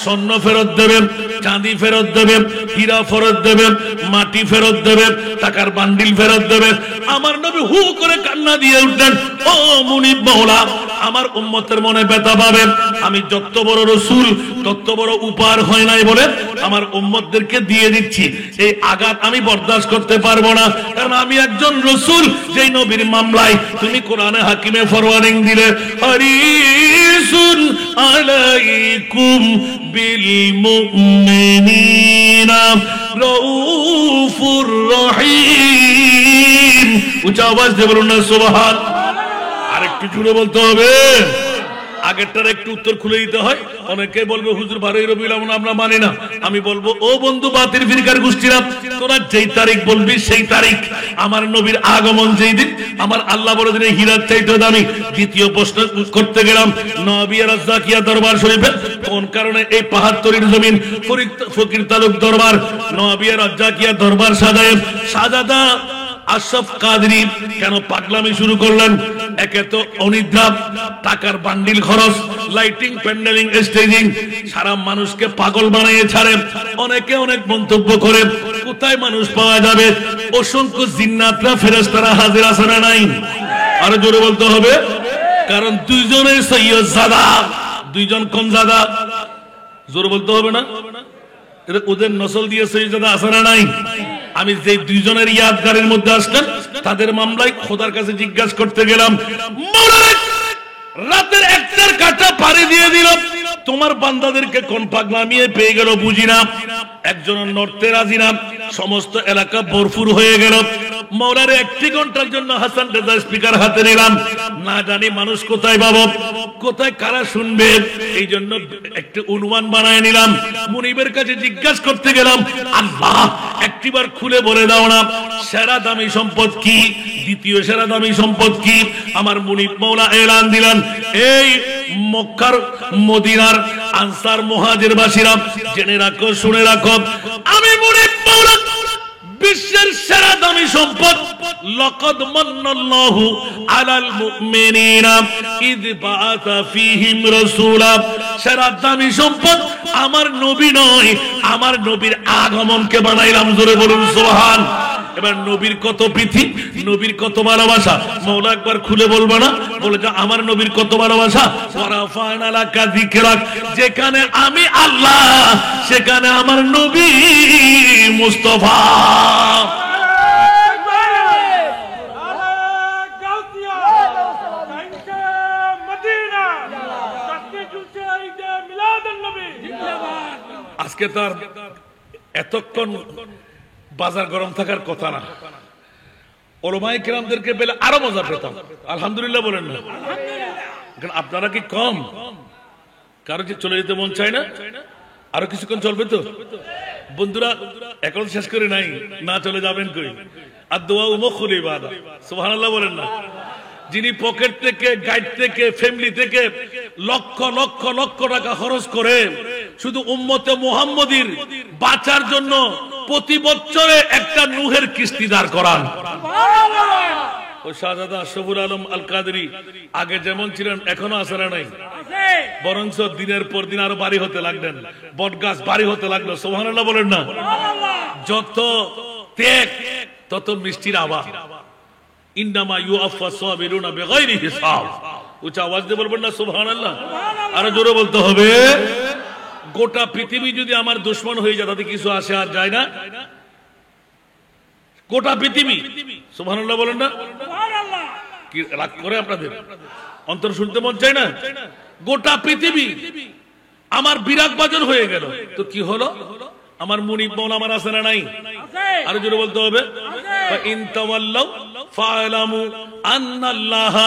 স্বর্ণ ফেরত দেবেন চাঁদি ফেরত দেবেন হীরা ফেরত দেবেন মাটি ফেরত দেবেন টাকার বান্ডিল ফেরত দেবেন আমার নবী হু করে কান্না দিয়ে উঠলেন ও মুনিব মাওলা আমার উম্মতের মনে ব্যথা পাবে আমি যত বড় রাসূল তত বড় উপহার হয় নাই বলে আমার উম্মতদেরকে দিয়ে দিচ্ছি এই আঘাত আমি বরদাস্ত করতে পারবো না কারণ আমি একজন রাসূল যেই নবীর মামলায় তুমি কোরআনে হাকিমে ফরওয়ার্ডিং দিলে হারিসুন আলাইকুম বিল মুমিনিনা রাউফুর রহিম উচ্চ আওয়াজ দিয়ে বলুন না সুবহান আরেকটু জোরে বলতে হবে আগেরটার একটু উত্তর খুলে দিতে হয়। অনেকে বলবে হুজুর 12ই রবিউল আউয়াল আমরা মানি না। আমি বলবো ও বন্ধু বাতিল ফিরকার গোষ্ঠীরা, তোরা যেই তারিখ বলবি সেই তারিখ, আমার নবীর আগমন যেই দিন, আমার আল্লাহ বলে দিন হীরার চাইতে দামি। দ্বিতীয় প্রশ্ন করতে গেলাম, নওয়াবিয়া রাজ্জাকিয়া দরবার শরীফে কোন কারণে এই পাহাড়তরির জমিন ফকির তালুক দরবার নওয়াবিয়া রাজ্জাকিয়া দরবার সাজায় শাহজাদা আশরাফ কাদরী কেন পাগলামি শুরু করলেন? একে তো অনিদ্রা, টাকার বান্ডিল খরচ, লাইটিং, প্যান্ডেলিং, স্টেজিং, সারা মানুষকে পাগল বানিয়ে ছাড়ে। অনেকে অনেক মন্তব্য করে, কোথায় মানুষ পাওয়া যাবে? অসংখ্য জিন্নাতরা ফেরেশতারা হাজির আছে না নাই? আরো জোরে বলতে হবে, কারণ দুইজনের সৈয়দজাদা, দুইজন কোন জাদা? জোরে বলতে হবে না? এটা ওদের নসল দিয়ে সৈয়দজাদা আছে না নাই? আমি যে দুইজনের ইয়াদগারের মধ্যে আসলেন, তাদের মামলায় খোদার কাছে জিজ্ঞাসা করতে গেলাম, রাতের একটার কাটা পাড়ি দিয়ে দিল, তোমার বান্দাদেরকে কোন পাগলামিয়ে পেয়ে গেল বুঝি না। একজন নড়তে রাজি না, সমস্ত এলাকা ভরপুর হয়ে গেল। মৌলারে 1 ঘন্টার জন্য হাসান রেজা স্পিকার হাতে নিলাম, না জানি মানুষ কোথায় পাবো, কোথায় কারা শুনবে, এই জন্য একটু উনওয়ান বানায় নিলাম। মুনিবের কাছে জিজ্ঞাসা করতে গেলাম, আল্লাহ একটিবার খুলে বলে দাও না সেরা দামি সম্পদ কি, দ্বিতীয় সেরা দামি সম্পদ কি? আমার মুনিব মৌলা এলান দিলেন, এই মক্কার মদিনার আনসার মুহাজির বাসীরা জেনে রাখো, শুনে রাখো, আমি মুনিব মৌলা বিশ্বের সেরা দামি সম্পদ, লাকাদ মান্নাল্লাহু আলাল মুমিনিনা ইয বাআসা ফীহিম রাসূলা, সেরা দামি সম্পদ আমার নবী নয়, আমার নবীর আগমনকে বানাইলাম। জোরে বলুন সুবহান। এবার নবীর কত প্রীতি, নবীর কত ভালোবাসা, মওলা একবার খুলে বলবো না? বলে যে আমার নবীর কত ভালোবাসা। ওয়ারাফা'না লাকা যিকরাক, যেখানে আমি আল্লাহ সেখানে আমার নবী মুস্তাফা। আজকে তার এতক্ষণ বাজার গরম থাকার কথা না, ওলামায়ে কেরামদেরকে পেলে আরো মজা পেতাম। আলহামদুলিল্লাহ বলেন না? আপনারা কি কম? কারো যে চলে যেতে মন চায় না? আরো কিছুক্ষণ চলবে তো বন্ধুরা? এখন শেষ করে নাই, না চলে যাবেন কই? আর দোয়া মুখুল ইবাদত, সুবহানাল্লাহ বলেন না? যিনি পকেট থেকে, গাইড থেকে, ফ্যামিলি থেকে লক্ষ লক্ষ লক্ষ টাকা খরচ করে শুধু উম্মতে মুহাম্মদীর বাঁচার জন্য প্রতি বছরে একটা নূহের কিস্তি দাঁড় করান। ও শাহজাদা আশরাফুল আলম আল কাদরি আগে যেমন ছিলেন এখনো আসলে নাই, বরঞ্চ দিনের পর দিন আরো বাড়ি হতে লাগলেন, বটগাছ বাড়ি হতে লাগলো। সুবহানাল্লাহ বলেন না? যত ত্যাগ তত মিষ্টির আওয়াজ। ইন্নামা ইউআফা সাবিরুনা বিগাইরি হিসাব। উচ্চ আওয়াজ দিয়ে বলবেন না সুবহানাল্লাহ? আরো জোরে বলতে হবে। গোটা পৃথিবী যদি আমার দুশমন হয়ে যায় তাতে কিছু আসে আর যায় না? গোটা পৃথিবী, সুবহানাল্লাহ বলেন না? কি রাগ করে আপনাদের? অন্তর শুনতে মন চায় না? গোটা পৃথিবী আমার বিরাগ বাজন হয়ে গেল, তো কি হলো? আমার মুনিব মওলা আমার আছে না নাই? আরো জোরে বলতে হবে। ইন তাওয়াল্লাউ ফা'লামু আন্নাল্লাহা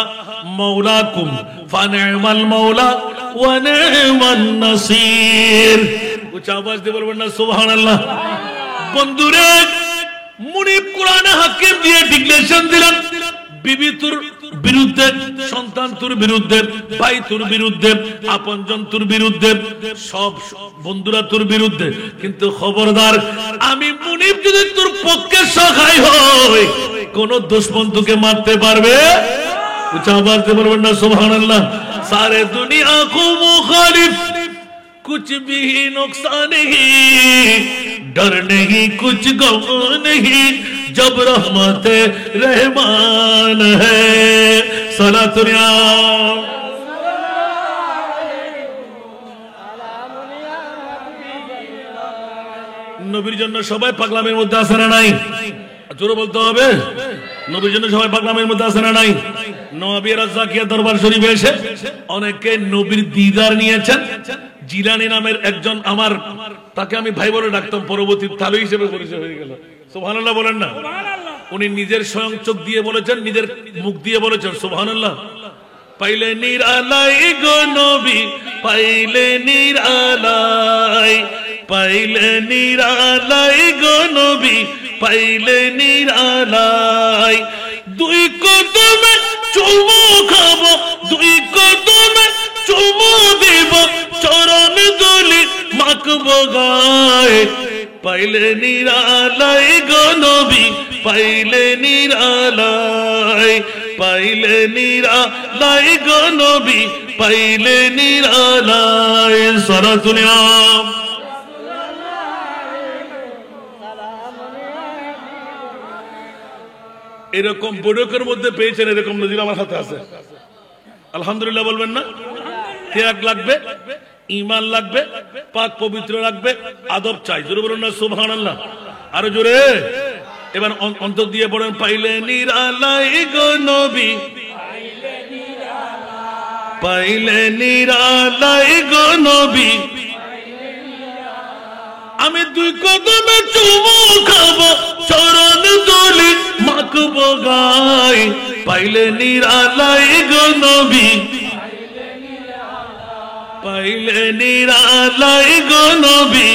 মাওলাকুম ফানি'মাল মাওলা ওয়া নি'মান নাসির। উচ্চ আওয়াজ দিয়ে বলবেন না সুবহানাল্লাহ? বন্ধুরে, মুনিব কোরআনে হাকিম দিয়ে ডিক্লেরেশন দিলেন, বিবি তোর বিরুদ্ধে, সন্তান তোর বিরুদ্ধে, ভাই তোর বিরুদ্ধে, আপনজন তোর বিরুদ্ধে, সব বন্ধুরা তোর বিরুদ্ধে, কিন্তু খবরদার আমি মুনিব যদি তোর পক্ষে সহায় হই, কোন দুশমন তোকে মারতে পারবে? উচ্চ আওয়াজ দিয়ে বলবেন না সুবহানাল্লাহ? সারে দুনিয়া কো মুখালিফ कुछ भी नुकसान नहीं, डर नहीं कुछ गम नहीं, जब रहमत रहमान है। सलातुनिया নবীর জন্য সবাই পাগলামের মধ্যে আছে না নাই? জোরে বলতে হবে। নবীর জন্য সবাই পাগলামের মধ্যে আছে না নাই? নওয়াবিয়া রাজ্জাকিয়া দরবার শরীফে এসে অনেকে নবীর দিদার নিয়েছেন। জিলানী নামের একজন, আমার তাকে আমি ভাই বলে ডাকতাম, পরবর্তী তালু হিসেবে পরিচয় হয়ে গেল। সুবহানাল্লাহ বলেন না? উনি নিজের স্বয়ং চোখ দিয়ে বলেছেন, নিজের মুখ দিয়ে বলেছেন সুবহানাল্লাহ। পাইলে নিরালাই গো নবী, পাইলে নিরালাই, পাইলে নিরালাই গো নবী, পাইলে নিরালাই। দুই কদমে চুমু খাবো, দুই কদমে চুমু দিব, চরণ দুলি মাখবো গায়ে। পাইলে নিরালাই গো নবী, পাইলে নিরালাই, পাইলে নিরালাই গো নবী, পাইলে নিরালাই। সরাতুনিয়াম এরকম বৈঠকের মধ্যে পেয়েছেন, এরকম নজির আমার হাতে আছে। আলহামদুলিল্লাহ বলবেন না? ত্যাগ লাগবে, ঈমান লাগবে, পাক পবিত্র লাগবে, আদব চাই। জোরে বলুন না সুবহানাল্লাহ, আরো জোরে। এবার অন্তর দিয়ে পড়েন, পাইলে নিরালাই গো নবী, পাইলে নিরালাই গো নবী, আমি দুই কদমে চুমু খাবো, চরণ দুলি মাখবো গায়ে। পাইলে নিরালাই গো নবী, পাইলে নিরালাই গো নবী,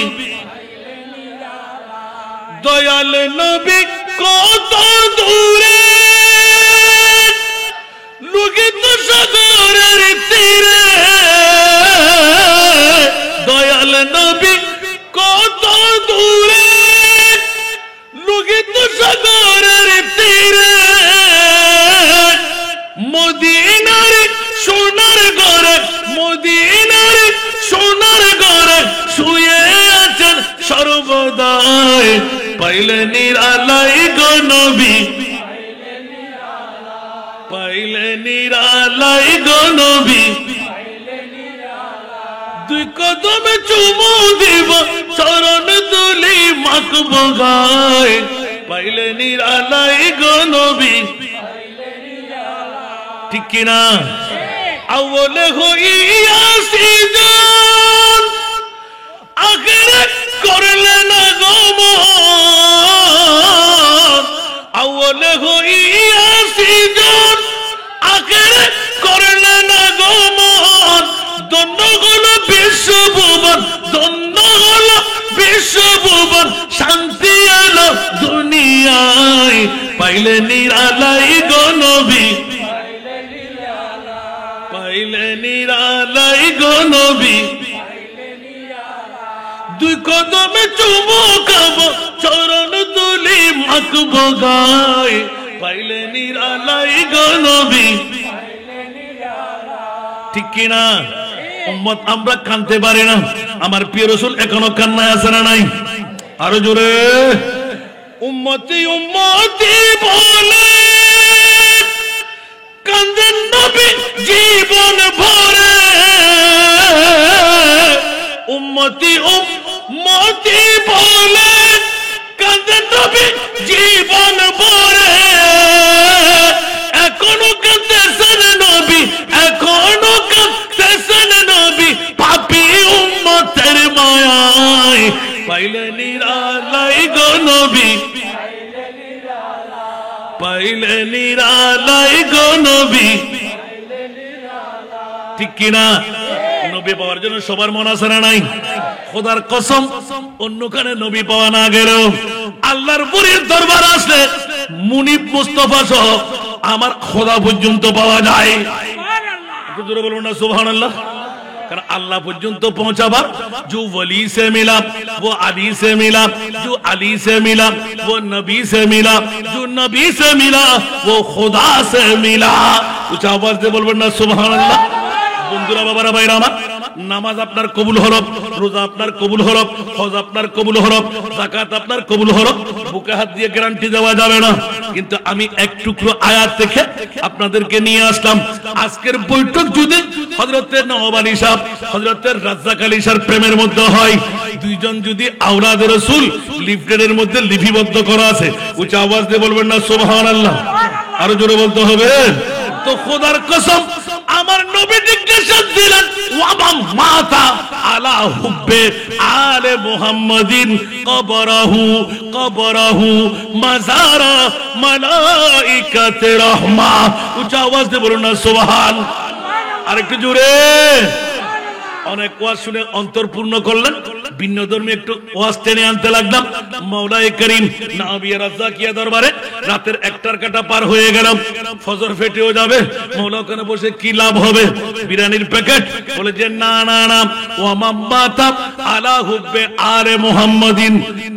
দয়াল নবী কত দূরে, লোকিত সাগরের তীরে। দয়াল নবী কত দূরে, লোকিত সাগরের তীরে। মদিনার সোনার ঘরে, মদিনার সোনার ঘরে শুয়ে আছেন সর্বদাই। পাইলে নিরালাই গো নবী, পাইলে নিরালাই গো নবী, দুই কদমে চুমু দিব, চরণ দুলি মাখবো গায়ে। পাইলে নিরালাই গো নবী, ঠিক কিনা? আউলে হইয়াছি জান, আখেরে করলে না গমন। আউলে হইয়াছি জান, আখেরে করলে না গমন। দণ্ড হলো বিশ্বভুবন, দণ্ড হলো বিশ্বভুবন, শান্তি এলো দুনিয়ায়। পাইলে নিরালাই গো নবী, পাইলে নিরালাই গো নবী, দুই কদমে চুমু খাবো, চরণ দুলি মাখবো গায়ে। পাইলে নিরালাই গো নবী, ঠিক কিনা? উম্মত আমরা কানতে পারি না, আমার প্রিয় রাসূল এখনো কান্নায় আছে না নাই? আরো জোরে। উম্মতি উম্মতি বলে কান্দেন নবী জীবন ভরে। উম্মতি উম্মতি বলে কান্দেন নবী জীবন ভরে। এখনো কাঁদতেছেন নবী, এখনো কাঁদতেছেন নবী, পাপী উম্মতের মায়ায়। পাইলে নিরালাই গো নবী, পাইলে নিরালাই গো নবী, ঠিক কিনা? নবী পাওয়ার জন্য সবার মন আছে না নাই? খোদার কসম, অন্যখানে নবী পাওয়া না গেলেও আল্লাহর বুরির দরবার আসলে মুনিব মুস্তাফা সহ আমার খোদা পর্যন্ত পাওয়া যায়। একটু জোরে বলুন না সুবহানাল্লাহ। कारण अल्लाह पर्यंत पहुंचावा। जो वली से मिला वो अली से मिला, जो अली से मिला वो नबी से मिला, जो नबी से मिला वो खुदा से मिला। कुछ आवाज दे बोलबेन ना सुभान अल्लाह। বন্ধুরা বাবারা ভাইরা আমার, নামাজ আপনার কবুল হলো, রোজা আপনার কবুল হলো, হজ আপনার কবুল হলো, যাকাত আপনার কবুল হলো, বুকে হাত দিয়ে গ্যারান্টি দেওয়া যাবে না। কিন্তু আমি এক টুকরো আয়াত থেকে আপনাদেরকে নিয়ে আসলাম। আজকের বৈঠক যদি হযরতের নওয়াব আলী সাহেব হযরতের রাজ্জাক আলী সাহেব প্রেমের মধ্যে হয়, দুইজন যদি আওলাদে রাসূল লিফলেটের মধ্যে লিপিবদ্ধ করা আছে, উচ্চ আওয়াজ দিয়ে বলবেন না সুবহানাল্লাহ। আরো জোরে বলতে হবে। তো খোদার কসম, আমার নবী জিজ্ঞাসা দিলেন ওয়াবাম মাতা আলা হুব্বে আলে মুহাম্মাদিন কবরাহু কবরাহু মাজারা মালাইকাতে রহমা। উচ্চ আওয়াজ দিয়ে বলুন না সুবহান। আরেকটু জোরে। অনেক ওয়াজ শুনে অন্তর পূর্ণ করলেন, ভিন্ন ধর্মী একটু ওয়াজ টেনে আনতে লাগলাম। মাওলায়ে করিম নাবিয়া রাজ্জাকিয়া দরবারে রাতের 1টার কাটা পার হয়ে গেলাম, ফজর ফেটেও যাবে। মাওলা ওখানে বসে কি লাভ হবে? বিরিয়ানির প্যাকেট বলে যে না না না, ওয়া মাম্মাতা আলা হুব্বে আলে মুহাম্মাদিন।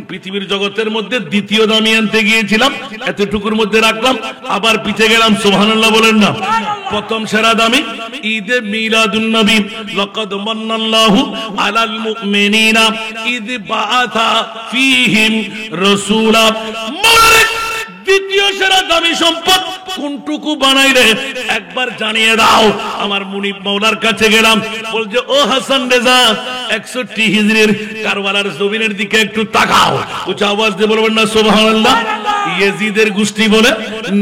পৃথিবীর জগতের মধ্যে দ্বিতীয় দামি আনতে গিয়েছিলাম, এতটুকুর মধ্যে রাখলাম, আবার পিছে গেলাম। সুবহানাল্লাহ বলেন না। প্রথম সেরা দামি ঈদে মিলাদুন নবী। লাকাদ মান্নাল্লাহু আলাল মুমিনিনা ইদ বাআথা ফীহিম রাসূলা। দ্বিতীয় সেরা দামি সম্পদ কোনটুকু বানাইলে একবার জানিয়ে দাও। আমার মুনিব মাওলার কাছে গেলাম, বলছে ও হাসান রেজা 61 হিজরির কারবালার জমিনের দিকে একটু তাকাও। উচ্চ আওয়াজ দিয়ে বলবেন না সুবহানাল্লাহ। ইয়াজিদের গোষ্ঠী বলে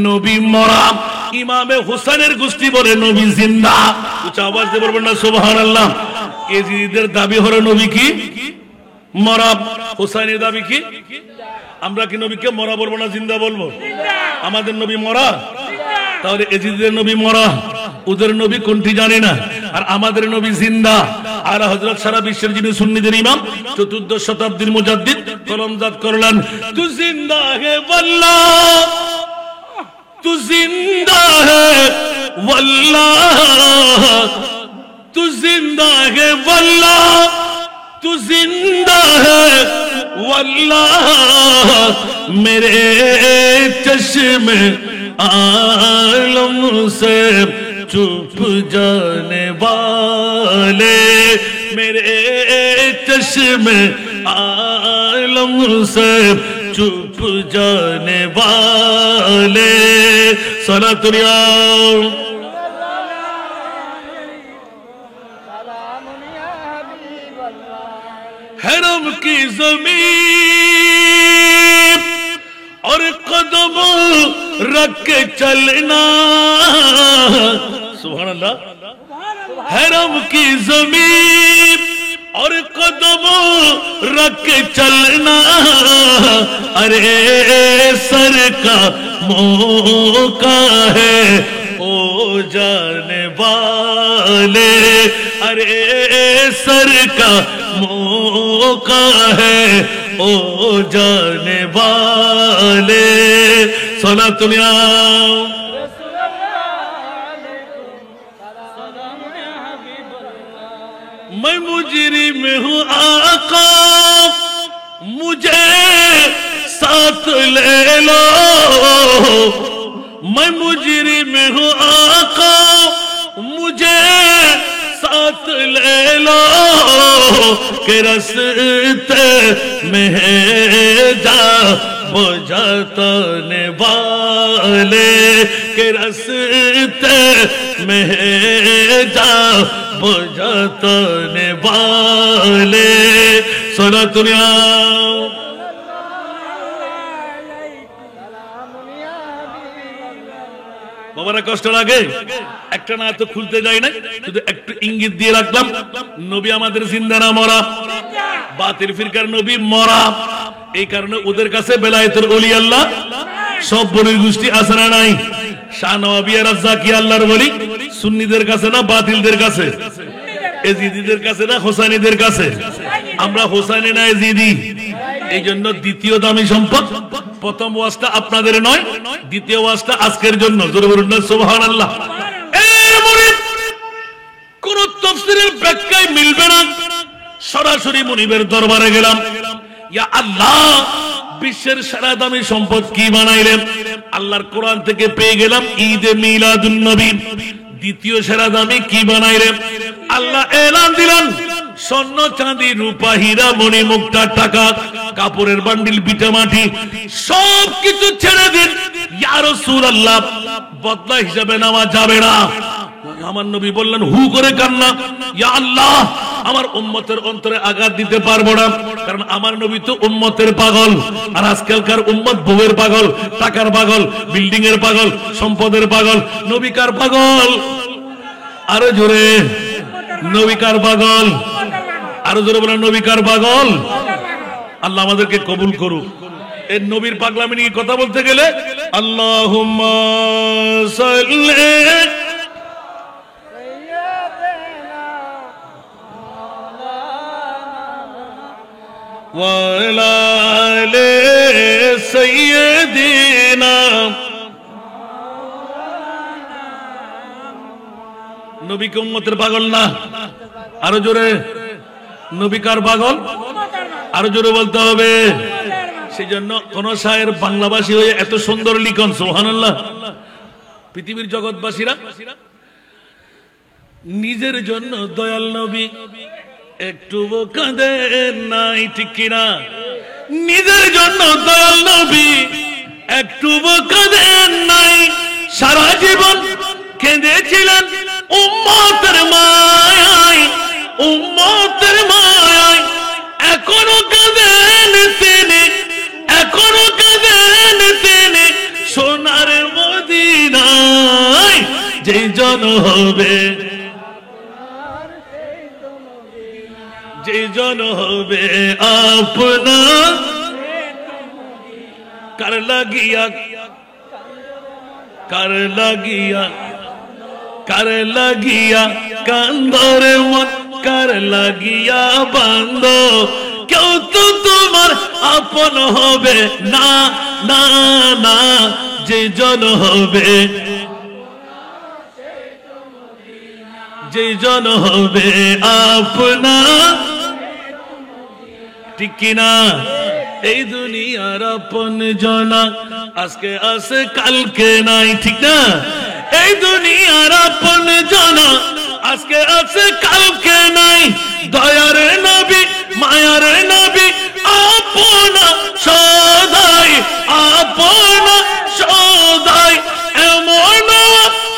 নবী মরা, ইমামে হোসেনের গোষ্ঠী বলে নবী জিন্দা। উচ্চ আওয়াজ দিয়ে বলবেন না সুবহানাল্লাহ। ইয়াজিদের দাবি হলো নবী কি মরা, হোসেনের দাবি কি? আমরা কি নবীকে মরা বলবো না জিন্দা বলবো? আমাদের নবী মরা, তাহলে এজিদের নবী মরা, ওদের নবী কোনটি জানি না, আর আমাদের নবী জিন্দা। আর হযরত সারা বিশ্বের যিনি সুন্নিদের ইমাম, 14 শতাব্দীর মুজাদ্দিদ কলমজাত করলেন, তু জিন্দা হে ওয়াল্লাহ, তু জিন্দা হে ওয়াল্লাহ, তু জিন্দা হে ওয়াল্লাহ, तू जिंदा है वल्लाह, मेरे चश्मे आलम से चुप जाने वाले, मेरे चश्मे आलम से चुप जाने वाले। सलातुल्लाह हरम की ज़मीन और कदम रख के चलना, सुभान अल्लाह। हरम की ज़मीन और कदम रख के चलना, अरे सर का मौका है ओ जाने वाले, अरे सर का मौका है ओ जाने वाले। सलातुल्लाह मैं मुजरिम हूँ आका, मुझे साथ ले लो, मैं मुजरिम हूँ आका, मुझे साथ ले लो, के रस्ते में जा बुझाने वाले, के रस्ते में जा बुझाने वाले। सलातुल्लाह বাবারা কষ্ট লাগে, একটা না তো খুলতে যাই না, শুধু একটু ইঙ্গিত দিয়ে রাখলাম। নবী আমাদের জিন্দা না মরা? বাতিল ফিরকার নবী মরা, এই কারণে ওদের কাছে বেলায়েতের ওলি আল্লাহ সব বলির গোষ্ঠী আছে না নাই? শাহ নওয়াবিয়া রাজ্জাকি আল্লাহর ওলি সুন্নিদের কাছে না বাতিলদের কাছে? এজিদিদের কাছে না হোসাইনিদের কাছে? আমরা হোসাইনি না এজিদি। এই জন্য দ্বিতীয় দামি সম্পদ, প্রথম ওয়াজটা আপনাদের নয়, দ্বিতীয় ওয়াজটা আজকের জন্য। জোরে বলুন না সুবহানাল্লাহ। কোন তাফসীরের ব্যাখ্যায় মিলবে না, সরাসরি মুনিবের দরবারে গেলাম, ইয়া আল্লাহ বিশ্বের সেরা দামি সম্পদ কি বানাইলেন? আল্লাহর কোরআন থেকে পেয়ে গেলাম ঈদে মিলাদুন নবী। দ্বিতীয় সেরা দামি কি বানাইলেন? আল্লাহ এলান দিলেন স্বর্ণ চাঁদি রূপা হীরা মণি মুক্তা টাকা কাপড়ের বান্ডিল বিটা মাটি সব কিছু ছেড়ে দিন। ইয়া রাসূলুল্লাহ বদলা হিসাবে নেওয়া যাবে না। আমার নবী বললেন হু করে কান্না, ইয়া আল্লাহ আমার উম্মতের অন্তরে আঘাত দিতে পারবো না, কারণ আমার নবী তো উম্মতের পাগল। আর আজকালকার উম্মত বউয়ের পাগল, টাকার পাগল, বিল্ডিং এর পাগল, সম্পদের পাগল। নবী কার পাগল? আরো জোরে, নবী কার পাগল? আরো জোরে বলেন, নবী কার পাগল? আল্লাহ আমাদেরকে কবুল করুক। এই নবীর পাগলামি নিয়ে কথা বলতে গেলে আল্লাহুম্মা সাল্লি ওয়ালা আলে সাইয়্যিদিনা। নবী কি উম্মতের পাগল না? আরো জোরে, নবী কার পাগল? আরো জোরে বলতে হবে। সেই জন্য কোন শায়ের বাংলাভাষী হয়ে এত সুন্দর লিখন, সুবহানাল্লাহ। পৃথিবীর জগৎবাসীরা নিজের জন্য দয়াল নবী একটু কাঁদেন নাই, ঠিক কিনা? নিজের জন্য দয়াল নবী একটু কাঁদেন নাই, সারা জীবন কেঁদেছিলেন উম্মতের মায়ায়, উম্মতের মায়ায়। এখনো কাঁদেন তিনি, এখনো কাঁদেন তিনি সোনার মদিনায়। যেই জন হবে, যেই জন হবে আপনার, কার লাগিয়া, কার লাগিয়া, কার লাগিয়া কান্দর মন, কার লাগিয়া বান্দ। কেউ তো তোমার আপন হবে না, না না। যে জন হবে, যে জন হবে আপনার, ঠিক কিনা? এই দুনিয়ার আপন জনা আজকে আছে কালকে নাই, ঠিক না? এই দুনিয়ার আপন জনা আজকে আছে কালকে নাই। দয়ার নবী, মায়ার নবী আপনা সদাই, আপনা সদাই। এমন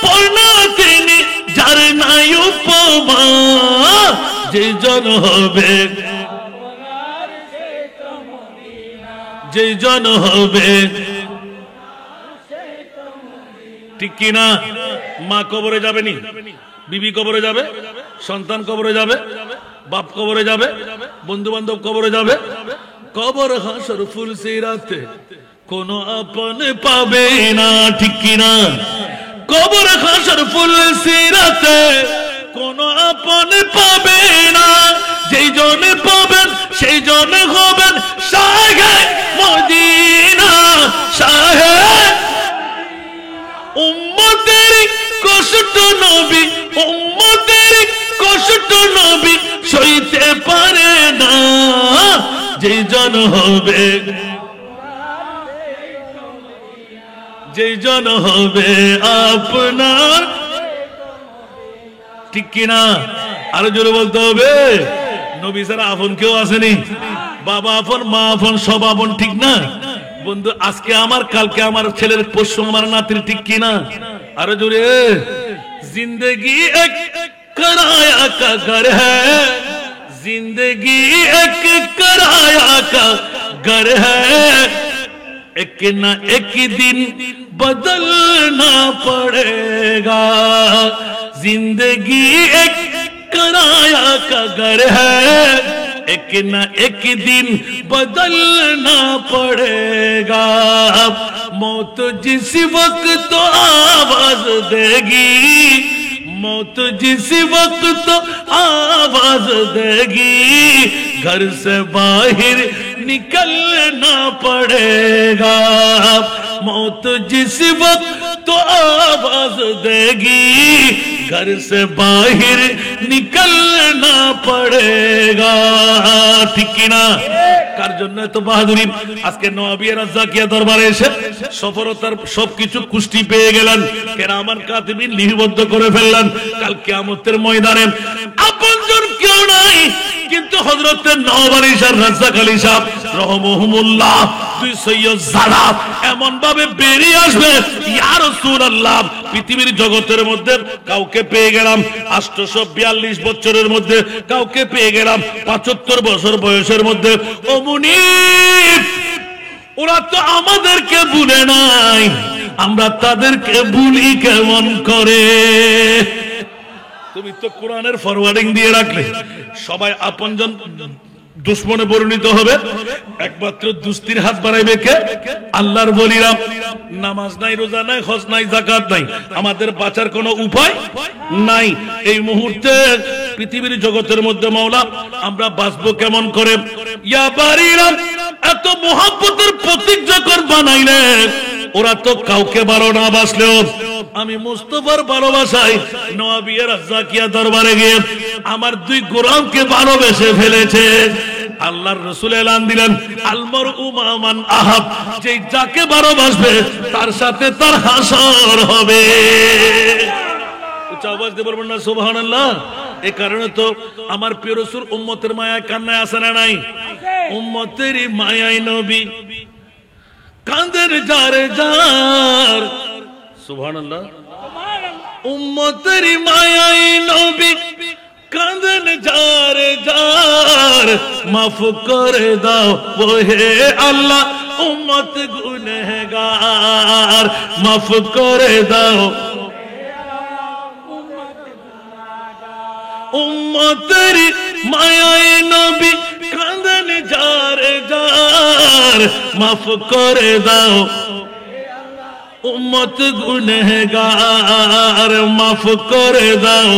পূর্ণা তিনি যার নাই উপমা। যে জন হবে, যে জন হবে, ঠিক কিনা? মা কবরে যাবে নি, বিবি কবরে যাবে, সন্তান কবরে যাবে, বাপ কবরে যাবে, বন্ধু বান্ধব কবরে যাবে। কবর হাসর ফুল সিরাতে কোন আপন পাবে না, ঠিক কিনা? কবর হাসর ফুল সিরাতে কোন আপন পাবে না। যেই জন পাবেন সেই জন হবেন শাহে মদিনা, শাহে। উম্মতের কষ্ট নবী, উম্মতের কষ্ট নবী সইতে পারে না। যেই জন হবে, যেই জন হবে আপনার, ঠিক কিনা? আরো জোরে বলতে হবে। নবী ছাড়া আপন কেউ আসেনি। বাবা আপন, মা আপন, সব আপন, ঠিক না? বন্ধু আজকে আমার, কালকে আমার ছেলের, পরশু আমার নাতির, ঠিক কিনা? আরো জোরে। जिंदगी एक किराया का घर है, जिंदगी एक किराया का घर है। एक ना एक दिन बदलना पड़ेगा। जिंदगी एक किराया का घर है, एक ना एक दिन बदलना पड़ेगा। मौत जिस वक्त तो आवाज देगी, मौत जिस वक्त तो आवाज देगी, घर से बाहर निकलना पड़ेगा। मौत जिस वक्त तो आवाज देगी, घर से बाहर निकलना पड़ेगा, ठीक ना? কার জন্য এত বাহাদুরি? আজকে নওয়াবিয়া রাজ্জাকিয়া দরবারে এসে সফলতার সবকিছু কুষ্টি পেয়ে গেলেন, কেরামান কাতিবিন লিপিবদ্ধ করে ফেললেন। কাল কিয়ামতের ময়দানে আপনজন কেউ নাই, কিন্তু হযরত নওয়াবী শাহ রাজ্জাক আলী সাহেব রহমাহুল্লাহ দুই সৈয়দ জারা এমন ভাবে বেরিয়ে আসবে, ইয়া রাসূলুল্লাহ পৃথিবীর জগতের মধ্যে কাউকে পেয়ে গেলাম 842 বছরের মধ্যে, কাউকে পেয়ে গেলাম 75 বছর বয়সের মধ্যে। ও মুনিব, ওরা তো আমাদেরকে ভুলে নাই, আমরা তাদেরকে ভুলি কেমন করে? তুমি তো কোরআনের ফরওয়ার্ডিং দিয়ে রাখলে, সবাই আপনজন দুশ্মনে পরিণত হবে, একমাত্র দুস্তির হাত বাড়াইবে কে? আল্লাহর ওলিরা। নামাজ নাই, রোজা নাই, হজ নাই, যাকাত নাই, আমাদের বাঁচার কোনো উপায় নাই। এই মুহূর্তে পৃথিবীর জগতের মধ্যে মাওলা আমরা বাঁচবো কেমন করে? ইয়া বাড়িরা এত মহব্বতের প্রতীক যখন বানাইলেন, ওরা তো কাউকে ভালো না বাসলেও আমি মুস্তাফার ভালোবাসায় নওয়াবিয়া রাজ্জাকিয়া দরবারে গিয়ে আমার দুই গোলামকে ভালোবেসে ফেলেছে। আল্লাহর রাসূল এলান দিলেন, আল মারউ মা মান আহাব, যে যাকে ভালোবাসবে তার সাথে তার হাসর হবে। উচ্চ আওয়াজ দিয়ে বলবেন না সুবহানাল্লাহ? এই কারণে তো আমার প্রিয় রাসূল উম্মতের মায়ায় কান্নায় আছে না নাই? উম্মতেরই মায়ায় নবী কাঁদের যারে যার, সুবহানাল্লাহ। উম্মতেরই মায়ায় নবী কাঁদেন যারে যার, মাফ করে দাও ওহে আল্লাহ উম্মত গুনহগার, মাফ করে দাও উম্মতেরই মায়ায় নবী কাঁদেন যারে যার, মাফ করে দাও উম্মত গুনহগার, মাফ করে দাও।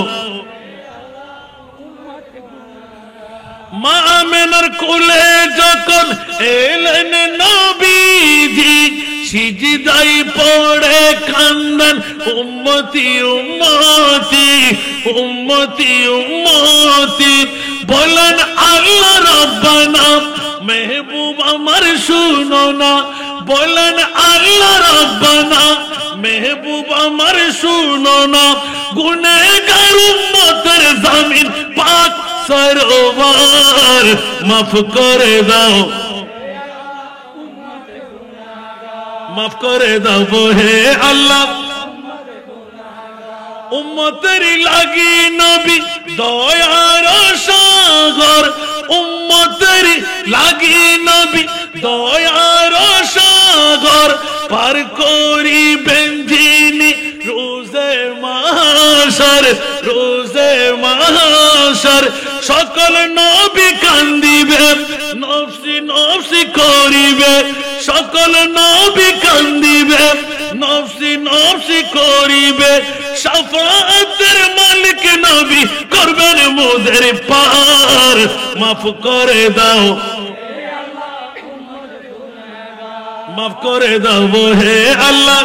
মা আমেনার কোলে যখন এলেন নবীজি, সিজদায় পড়ে কান্দেন উম্মতি উম্মতি উম্মতি উম্মতি, বলেন আল্লাহ রাব্বানা মেহবুব আমার শুনো না, বলেন আল্লাহ রাব্বানা মেহবুব আমার শুনো না, গুনাহগার উম্মতের জামিন পাক সরোবর, মাফ করে দাও মাফ করে দাও হে আল্লাহ। উম্মতের লাগি নবী দয়ার সাগর, উম্মতের লাগি নবী দয়ার সাগর, পার করিবেন যিনি রোজে মাহশর, রোজে মাহশর। সকল নবী কান্দিবে নফসি নফসি করিবে, সকল নবী কান্দিবে নফসি নফসি করিবে, শাফাআতের মালিক নবী করবেন মোদের পার, মাফ করে দাও মাফ করে দাও হে আল্লাহ।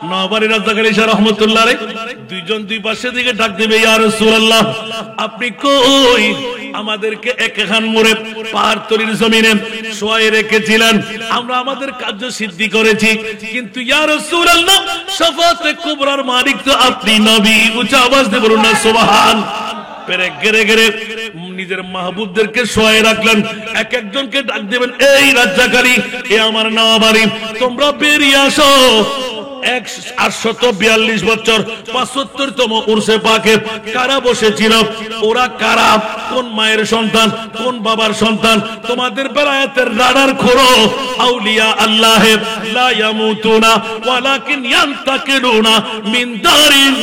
নওয়াবাড়ি রাজ্জাকারী শাহ রহমাতুল্লাহ আলাইহি দুইজন দুই পাশে দিকে ডাক দিবে, ইয়া রাসূলুল্লাহ আপনি কই? আমাদেরকে একখান মোড়ে পাহাড় তরির জমিনে শোয়ায় রেখেছিলেন, আমরা আমাদের কার্য সিদ্ধি করেছি, কিন্তু ইয়া রাসূলুল্লাহ শাফাআতে কুবরার মালিক তো আপনি নবী। উচ্চ আওয়াজ দিয়ে বলুন না সুবহান। পেরে গেরে গেরে নিজের মাহবুবদেরকে শোয়ায় রাখলেন, এক একজনকে ডাক দিবেন, এই রাজ্জাকারী এ আমার নওয়াবাড়ি, তোমরা বেরিয়ে আসো। 842 বছর 75তম উরসে পাকে কারা বসেছিল? ওরা কারা? কোন মায়ের সন্তান, কোন বাবার সন্তান? তোমাদের বেলায়েতের রাডার খোলো। আউলিয়া আল্লাহ লা ইয়ামুতুনা ওয়ালাকিন ইয়ান্তাকিলুনা মিন দারিন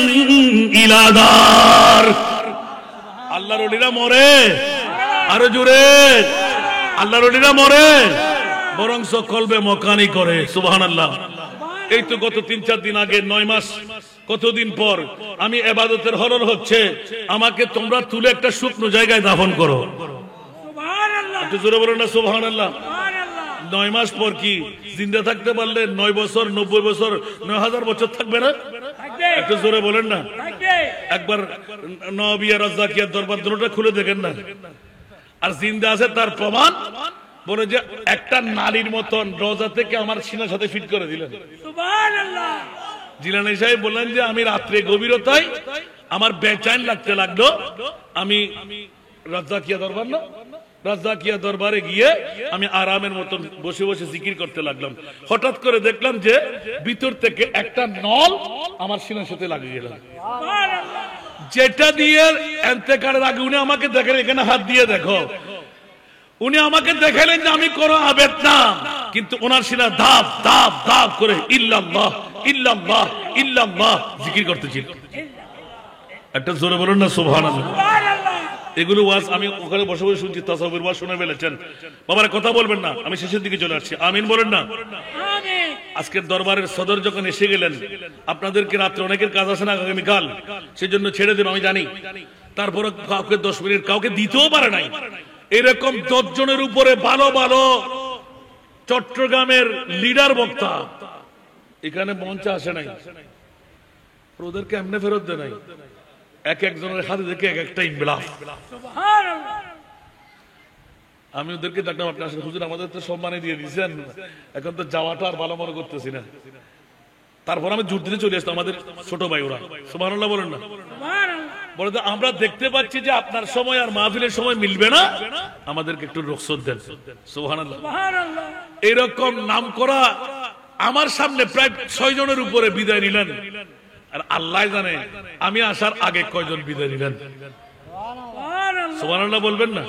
ইলা দার। আল্লাহর ওলিরা মরে, আরো জোরে, আল্লাহর ওলিরা মরে, বরং কলবে মকানি করে। সুবহানাল্লাহ। এই তো গত 3-4 দিন আগে, 9 মাস কতদিন পর আমি ইবাদতের হরর হচ্ছে, আমাকে তোমরা তুলে একটা শুকনো জায়গায় দাফন করো। সুবহানাল্লাহ। একটু জোরে বলুন না সুবহানাল্লাহ। 9 মাস পর কি জিন্দা থাকতে পারলে 9 বছর 90 বছর 9000 বছর থাকবে না? একটু জোরে বলেন না। একবার নওয়াবিয়া রাজ্জাকিয়া দরবার দুটোটা খুলে দেখেন না, আর জিন্দা আছে তার প্রমাণ। বলে যে একটা নালীর মতন রোজা থেকে আমার সিনার সাথে ফিট করে দিলেন। সুবহানাল্লাহ। জিলানী সাহেব বললেন যে আমি রাত্রে গভীরতায় আমার বেচैन লাগতে লাগলো, আমি রাজ্জাকিয়া দরবার না, রাজ্জাকিয়া দরবারে গিয়ে আমি আরামের মতন বসে বসে জিকির করতে লাগলাম। হঠাৎ করে দেখলাম যে ভিতর থেকে একটা নল আমার সিনার সাথে লাগিয়ে গেল, যেটা দিয়ে এন্তেকারের আগে উনি আমাকে দেখেন, এখানে হাত দিয়ে দেখো, উনি আমাকে দেখালেন যে আমি কোনো আবেদ না, কিন্তু ওনার সিনা ধাপ ধাপ ধাপ করে ইল্লাল্লাহ ইল্লাল্লাহ ইল্লাল্লাহ জিকির করতেছিল। একটা জোরে বলুন না সুবহানাল্লাহ। এগুলো ওয়াজ আমি ওখানে বসে বসে শুনছি, তাসাউফের ওয়াজ শুনে ফেলেছেন। বাবারা কথা বলবেন না, আমি শেষের দিকে চলে আসছি, আমিন বলেন না। আজকের দরবারের সদর যখন এসে গেলেন, আপনাদেরকে রাত্রে অনেকের কাজ আছে না আগামীকাল, সেজন্য ছেড়ে দেব আমি জানি। তারপরে কাউকে 10 মিনিট কাউকে দিতেও পারে নাই। এরকম 10 জনের উপরে ভালো ভালো চট্টগ্রামের লিডার বক্তা এখানে মঞ্চে আসে নাই, ওদেরকে এমনি ফেরত দেয় নাই। এক একজনের হাতে দেখে এক একটা ইনবিলাপ। আমি ওদেরকে ডাকলাম, আপনি আসলে হুজুর আমাদের তো সম্মানে দিয়ে দিয়েছেন, এখন তো যাওয়াটা আর ভালো মনে করতেছি না। তারপর আমি জোর দিতে চলে আসতাম, আমাদের ছোট ভাই ওরা, সুবহানাল্লাহ বলেন না। বলে আমরা দেখতে পাচ্ছি যে আপনার সময় আর মাহফিলের সময় মিলবে না, আমাদেরকে একটু রুখসত দেন। সুবহানাল্লাহ। এরকম নাম করা আমার সামনে প্রায় 6 জনের উপরে বিদায় নিলেন, আর আল্লাহ জানে আমি আসার আগে কয়জন বিদায় নিলেন। সুবহানাল্লাহ বলবেন না।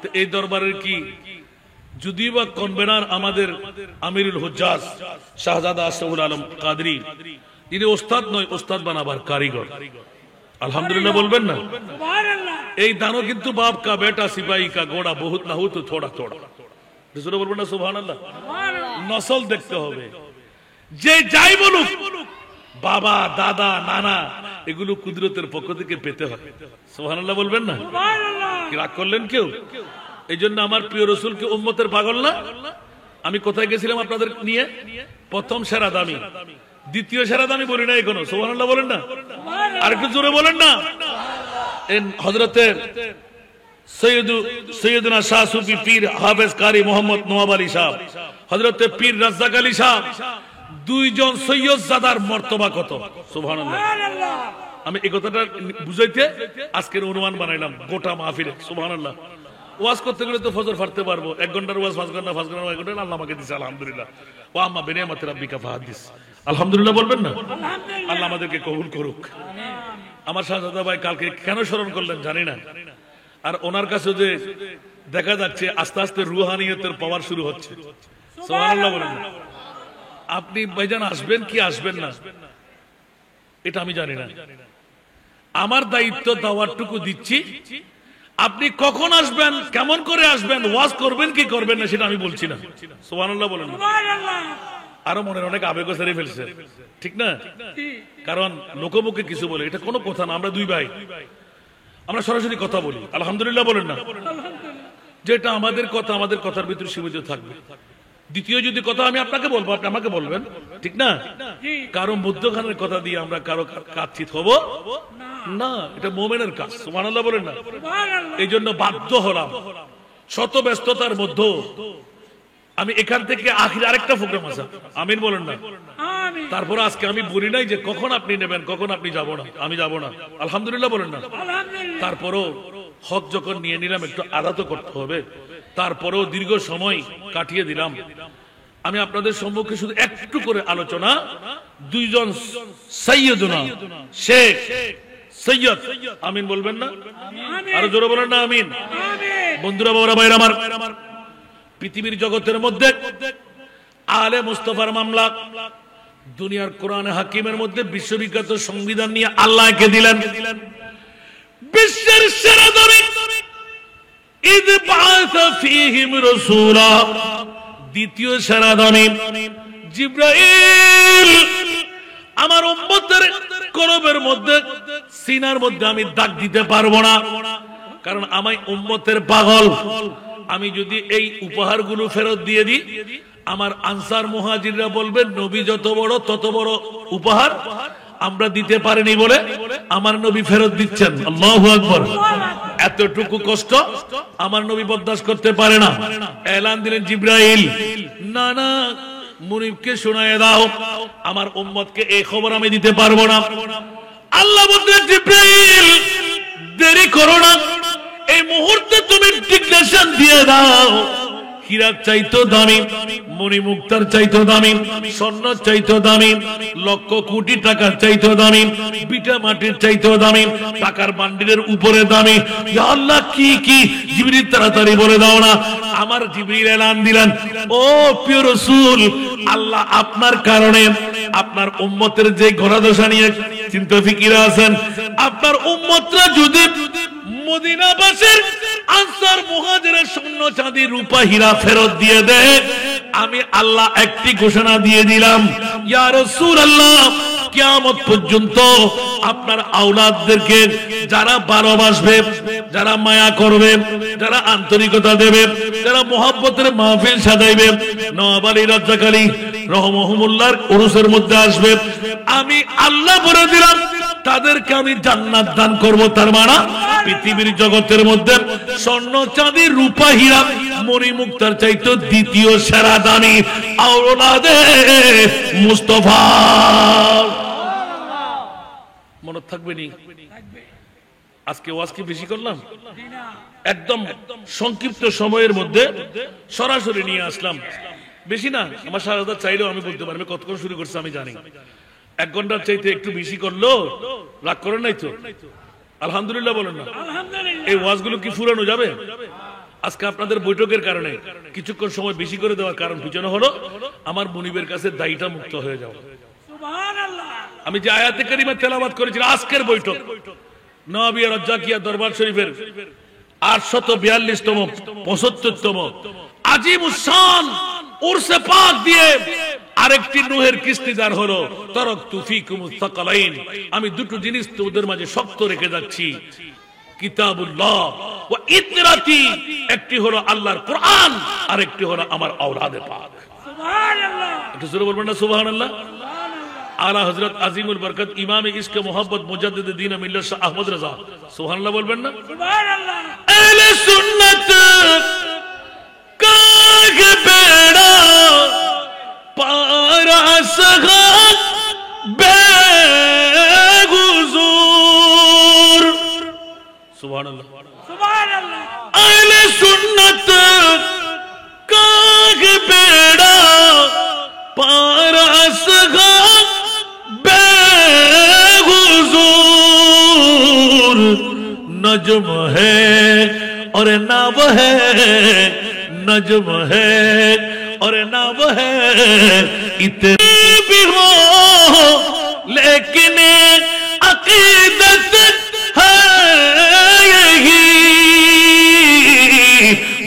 তো এই দরবারের কি যদিও বা কনভেনার আমাদের আমিরুল হুজ্জাজ শাহজাদা আশরাফুল আলম কাদরি, তিনি ওস্তাদ নয়, ওস্তাদ বানাবার কারিগর। আলহামদুলিল্লাহ বলবেন না। এই দানো কিন্তু বাপ কা বেটা সিপাহী কা গোড়া বহুত না হু তো থোড়া থোড়া, বলবেন না সুবহানাল্লাহ। নসল দেখতে হবে, যে যাই বলুক বাবা দাদা নানা এগুলো কুদরতের পক্ষ থেকে পেতে হয়। সুবহানাল্লাহ বলবেন না। কি রাগ করলেন কেউ? এই জন্য আমার প্রিয় রসুলকে উম্মতের পাগল না। আমি কোথায় গেছিলাম আপনাদের নিয়ে? প্রথম সেরা দামি, দ্বিতীয় সেরা দামি বলি না এখনো। সুবহানাল্লাহ বলেন না, আর একটু জোরে বলেন না। হযরতে সৈয়দনা শাহ সুফি পীর হাফেজ কারি মোহাম্মদ নওয়াব আলী সাহেব, হযরতে পীর রাজ্জাক আলী সাহেব, দুইজন সৈয়দজাদার মর্তবা কত। সুবহানাল্লাহ। আমি এই কথাটা বুঝাইতে আজকের অনুমান বানাইলাম গোটা মাহফিলে। সুবহানাল্লাহ। ওয়াজ করতে গেলে তো ফজর ফাড়তে পারবো, 1 ঘন্টার ওয়াজ 5 ঘন্টা 5 ঘন্টা 1 ঘন্টা আল্লাহ আমাকে দিয়েছে। আলহামদুলিল্লাহ। ওয়া আম্মা বিনিয়ামাতি রাব্বিকা ফাহাদিস। আলহামদুলিল্লাহ বলবেন না। আল্লাহ আমাদেরকে কবুল করুক। আমার শাহজাদা ভাই কালকে কেন স্মরণ করলেন জানি না, আর ওনার কাছে যে দেখা যাচ্ছে আস্তে আস্তে রুহানিয়তের পাওয়ার শুরু হচ্ছে। সুবহানাল্লাহ বলেন না। আপনি ভাইজান আসবেন কি আসবেন না এটা আমি জানি না, আমার দায়িত্ব দাওয়াতটুকু দিচ্ছি। আপনি কখন আসবেন, কেমন করে আসবেন, ওয়াজ করবেন কি করবেন না সেটা আমি বলছি না। সুবহানাল্লাহ বলেন না। আরো মনের অনেক আবেগ সারিয়ে ফেলছে, ঠিক না? কারণ লোকমুখে কিছু বলে এটা কোনো কথা না। আমরা দুই ভাই, আমরা সরাসরি কথা বলি। আলহামদুলিল্লাহ বলেন না। যেটা আমাদের কথা, আমাদের কথার ভিতরে সীমিত থাকবে। দ্বিতীয় যদি কথা আমি আপনাকে বলবো, আপনি আমাকে বলবেন, ঠিক না? কারো মধ্যখানের কথা দিয়ে আমরা কারো কাচ্ছিত হব না, এটা মুমিনের কাজ। সুবহানাল্লাহ বলেন না। এই জন্য বাধ্য হলাম, শত ব্যস্ততার মধ্যে আমি এখান থেকে আখির আরেকটা প্রোগ্রাম আছে, আমিন বলেন না। তারপর আজকে আমি বলি নাই যে কখন আপনি নেবেন, কখন আপনি যাব না, আমি যাব না। আলহামদুলিল্লাহ বলেন না। তারপরও হক যখন নিয়ে নিলাম একটু আদা তো করতে হবে। তারপরেও দীর্ঘ সময় কাটিয়ে দিলাম। আমি আপনাদের সম্মুখে শুধু একটু করে আলোচনা, দুইজন সৈয়দনা শেখ সৈয়দ, আমিন বলবেন না? আরো জোরে বলেন না আমিন। বন্ধুরা বাবারা ভাইরা আমার, পৃথিবীর জগতের মধ্যে আলে মুস্তাফার মামলা, দুনিয়ার কোরআন হাকিমের মধ্যে বিশ্ববিখ্যাত সংবিধান নিয়ে আল্লাহকে দিলেন। বিশ্বের সেরা দামি ইদ বাআসা ফীহিম রাসূলা, দ্বিতীয় সেরা দামি জিবরাইল। আমার উম্মতের কলবের মধ্যে, সিনার মধ্যে আমি দাগ দিতে পারবো না, কারণ আমি উম্মতের পাগল। আমি যদি এই উপহারগুলো ফেরত দিয়ে দিই, আমার আনসার মুহাজিররা বলবেন নবী যত বড় তত বড় উপহার আমরা দিতে পারিনি বলে আমার নবী ফেরত দিচ্ছেন। আল্লাহু আকবার। এতটুকু কষ্ট আমার নবী বরদাস্ত করতে পারে না। এলান দিলেন জিবরাইল, না না মুনিবকে শোনায় দাও, আমার উম্মতকে এই খবর আমি দিতে পারবো না। আল্লাহ বললেন জিবরাইল দেরি করো না, এই মুহূর্তে তুমি ডিক্লেরেশন দিয়ে দাও, হীরার চাইতো দামি, মণিমুক্তার চাইতো দামি, স্বর্ণ চাইতো দামি, লক্ষ কোটি টাকার চাইতো দামি, বিটা মাটির চাইতো দামি, টাকার বান্ডিলের উপরে দামি। ইয়া আল্লাহ কি কি? জিবরিল তাড়াতাড়ি বলে দাও না। আমার জিবরিল এলান দিলেন, ও প্রিয় রাসূল, আল্লাহ আপনার কারণে আপনার উম্মতের যে ঘোড়াদশা নিয়ে চিন্তা ফিকিরে আছেন, আপনার উম্মতরা যদি মদিনাবাসীর আনসার মুহাজিরের স্বর্ণ চাঁদি রূপা হীরা ফেরত দিয়ে দে। আমি আল্লাহ একটি ঘোষণা দিয়ে দিলাম, ইয়া রাসূলুল্লাহ, কিয়ামত পর্যন্ত আপনার আওলাদদেরকে যারা ভালোবাসবে, যারা মায়া করবে, যারা আন্তরিকতা দেবে, যারা মোহাব্বতের মাহফিল সাজাইবে, নওয়াব আলী রাজ্জাক আলী রহমাহুল্লাহর উরুসের মধ্যে আসবে, আমি আল্লাহ বলে দিলাম তাদেরকে আমি জান্নাত দান করব। তার মানে পৃথিবীর জগতের মধ্যে স্বর্ণ চাঁদি রূপা হীরা মণিমুক্তার চাইতে দ্বিতীয় সেরা দামি আওলাদে মুস্তাফা। মনে থাকবে নি? আজকে ওয়াজ কি বেশি করলাম? একদম সংক্ষিপ্ত সময়ের মধ্যে সরাসরি নিয়ে আসলাম, বেশি না। আমার সারাদা চাইলেও আমি বলতে পারি কতক্ষণ শুরু করছে আমি জানি। 1 ঘন্টার চাইতে একটু বেশি করলো রাগ করেন নাই তো? আলহামদুলিল্লাহ বলেন না? এই ওয়াজগুলো কি ফুরানো যাবে? আজকে আপনাদের বৈঠকের কারণে কিছুক্ষণ সময় বেশি করে দেওয়ার কারণ পিছনে হলো আমার মুনিবের কাছে দায়ীটা মুক্ত হয়ে যাওয়া। আমি যে আয়াতে কারিমা তেলাওয়াত করেছিলাম আজকের বৈঠক নওয়াবিয়া রাজ্জাকিয়া দরবার শরীফের 842তম 75তম আজিমুস শান উরসে পাক দিয়ে আরেকটি নূহের কিস্তিদার হলো তারাকতু ফীকুমুস সাকালাইন। আমি দুটো জিনিস তোমাদের মাঝে শক্ত রেখে যাচ্ছি, কিতাবুল্লাহ ওয়া ইতরাতি। একটি হলো আল্লাহর কোরআন, আরেকটি হলো আমার আওলাদে পাক। সুবহানাল্লাহ। একটু জোরে বলবেন না সুবহানাল্লাহ? আলা হযরত আজিমুল বরকত ইমামে ইশকে মোহাম্মদ মুজাদ্দিদ দ্বীন মিল্লাত শাহ আহমদ রাজা, সুবহানাল্লাহ বলবেন না? সুবহানাল্লাহ। আহলে সুন্নাত কাগ বেড়া পারা সগাত বেগুজুর। সুবহানাল্লাহ সুবহানাল্লাহ। আহলে সুন্নাত কাগ বেড়া পারা সগাত बेगुजूर नज्म है और नाव है, नज्म है और नाव है, इतने भी हो लेकिन अकीदत है यही,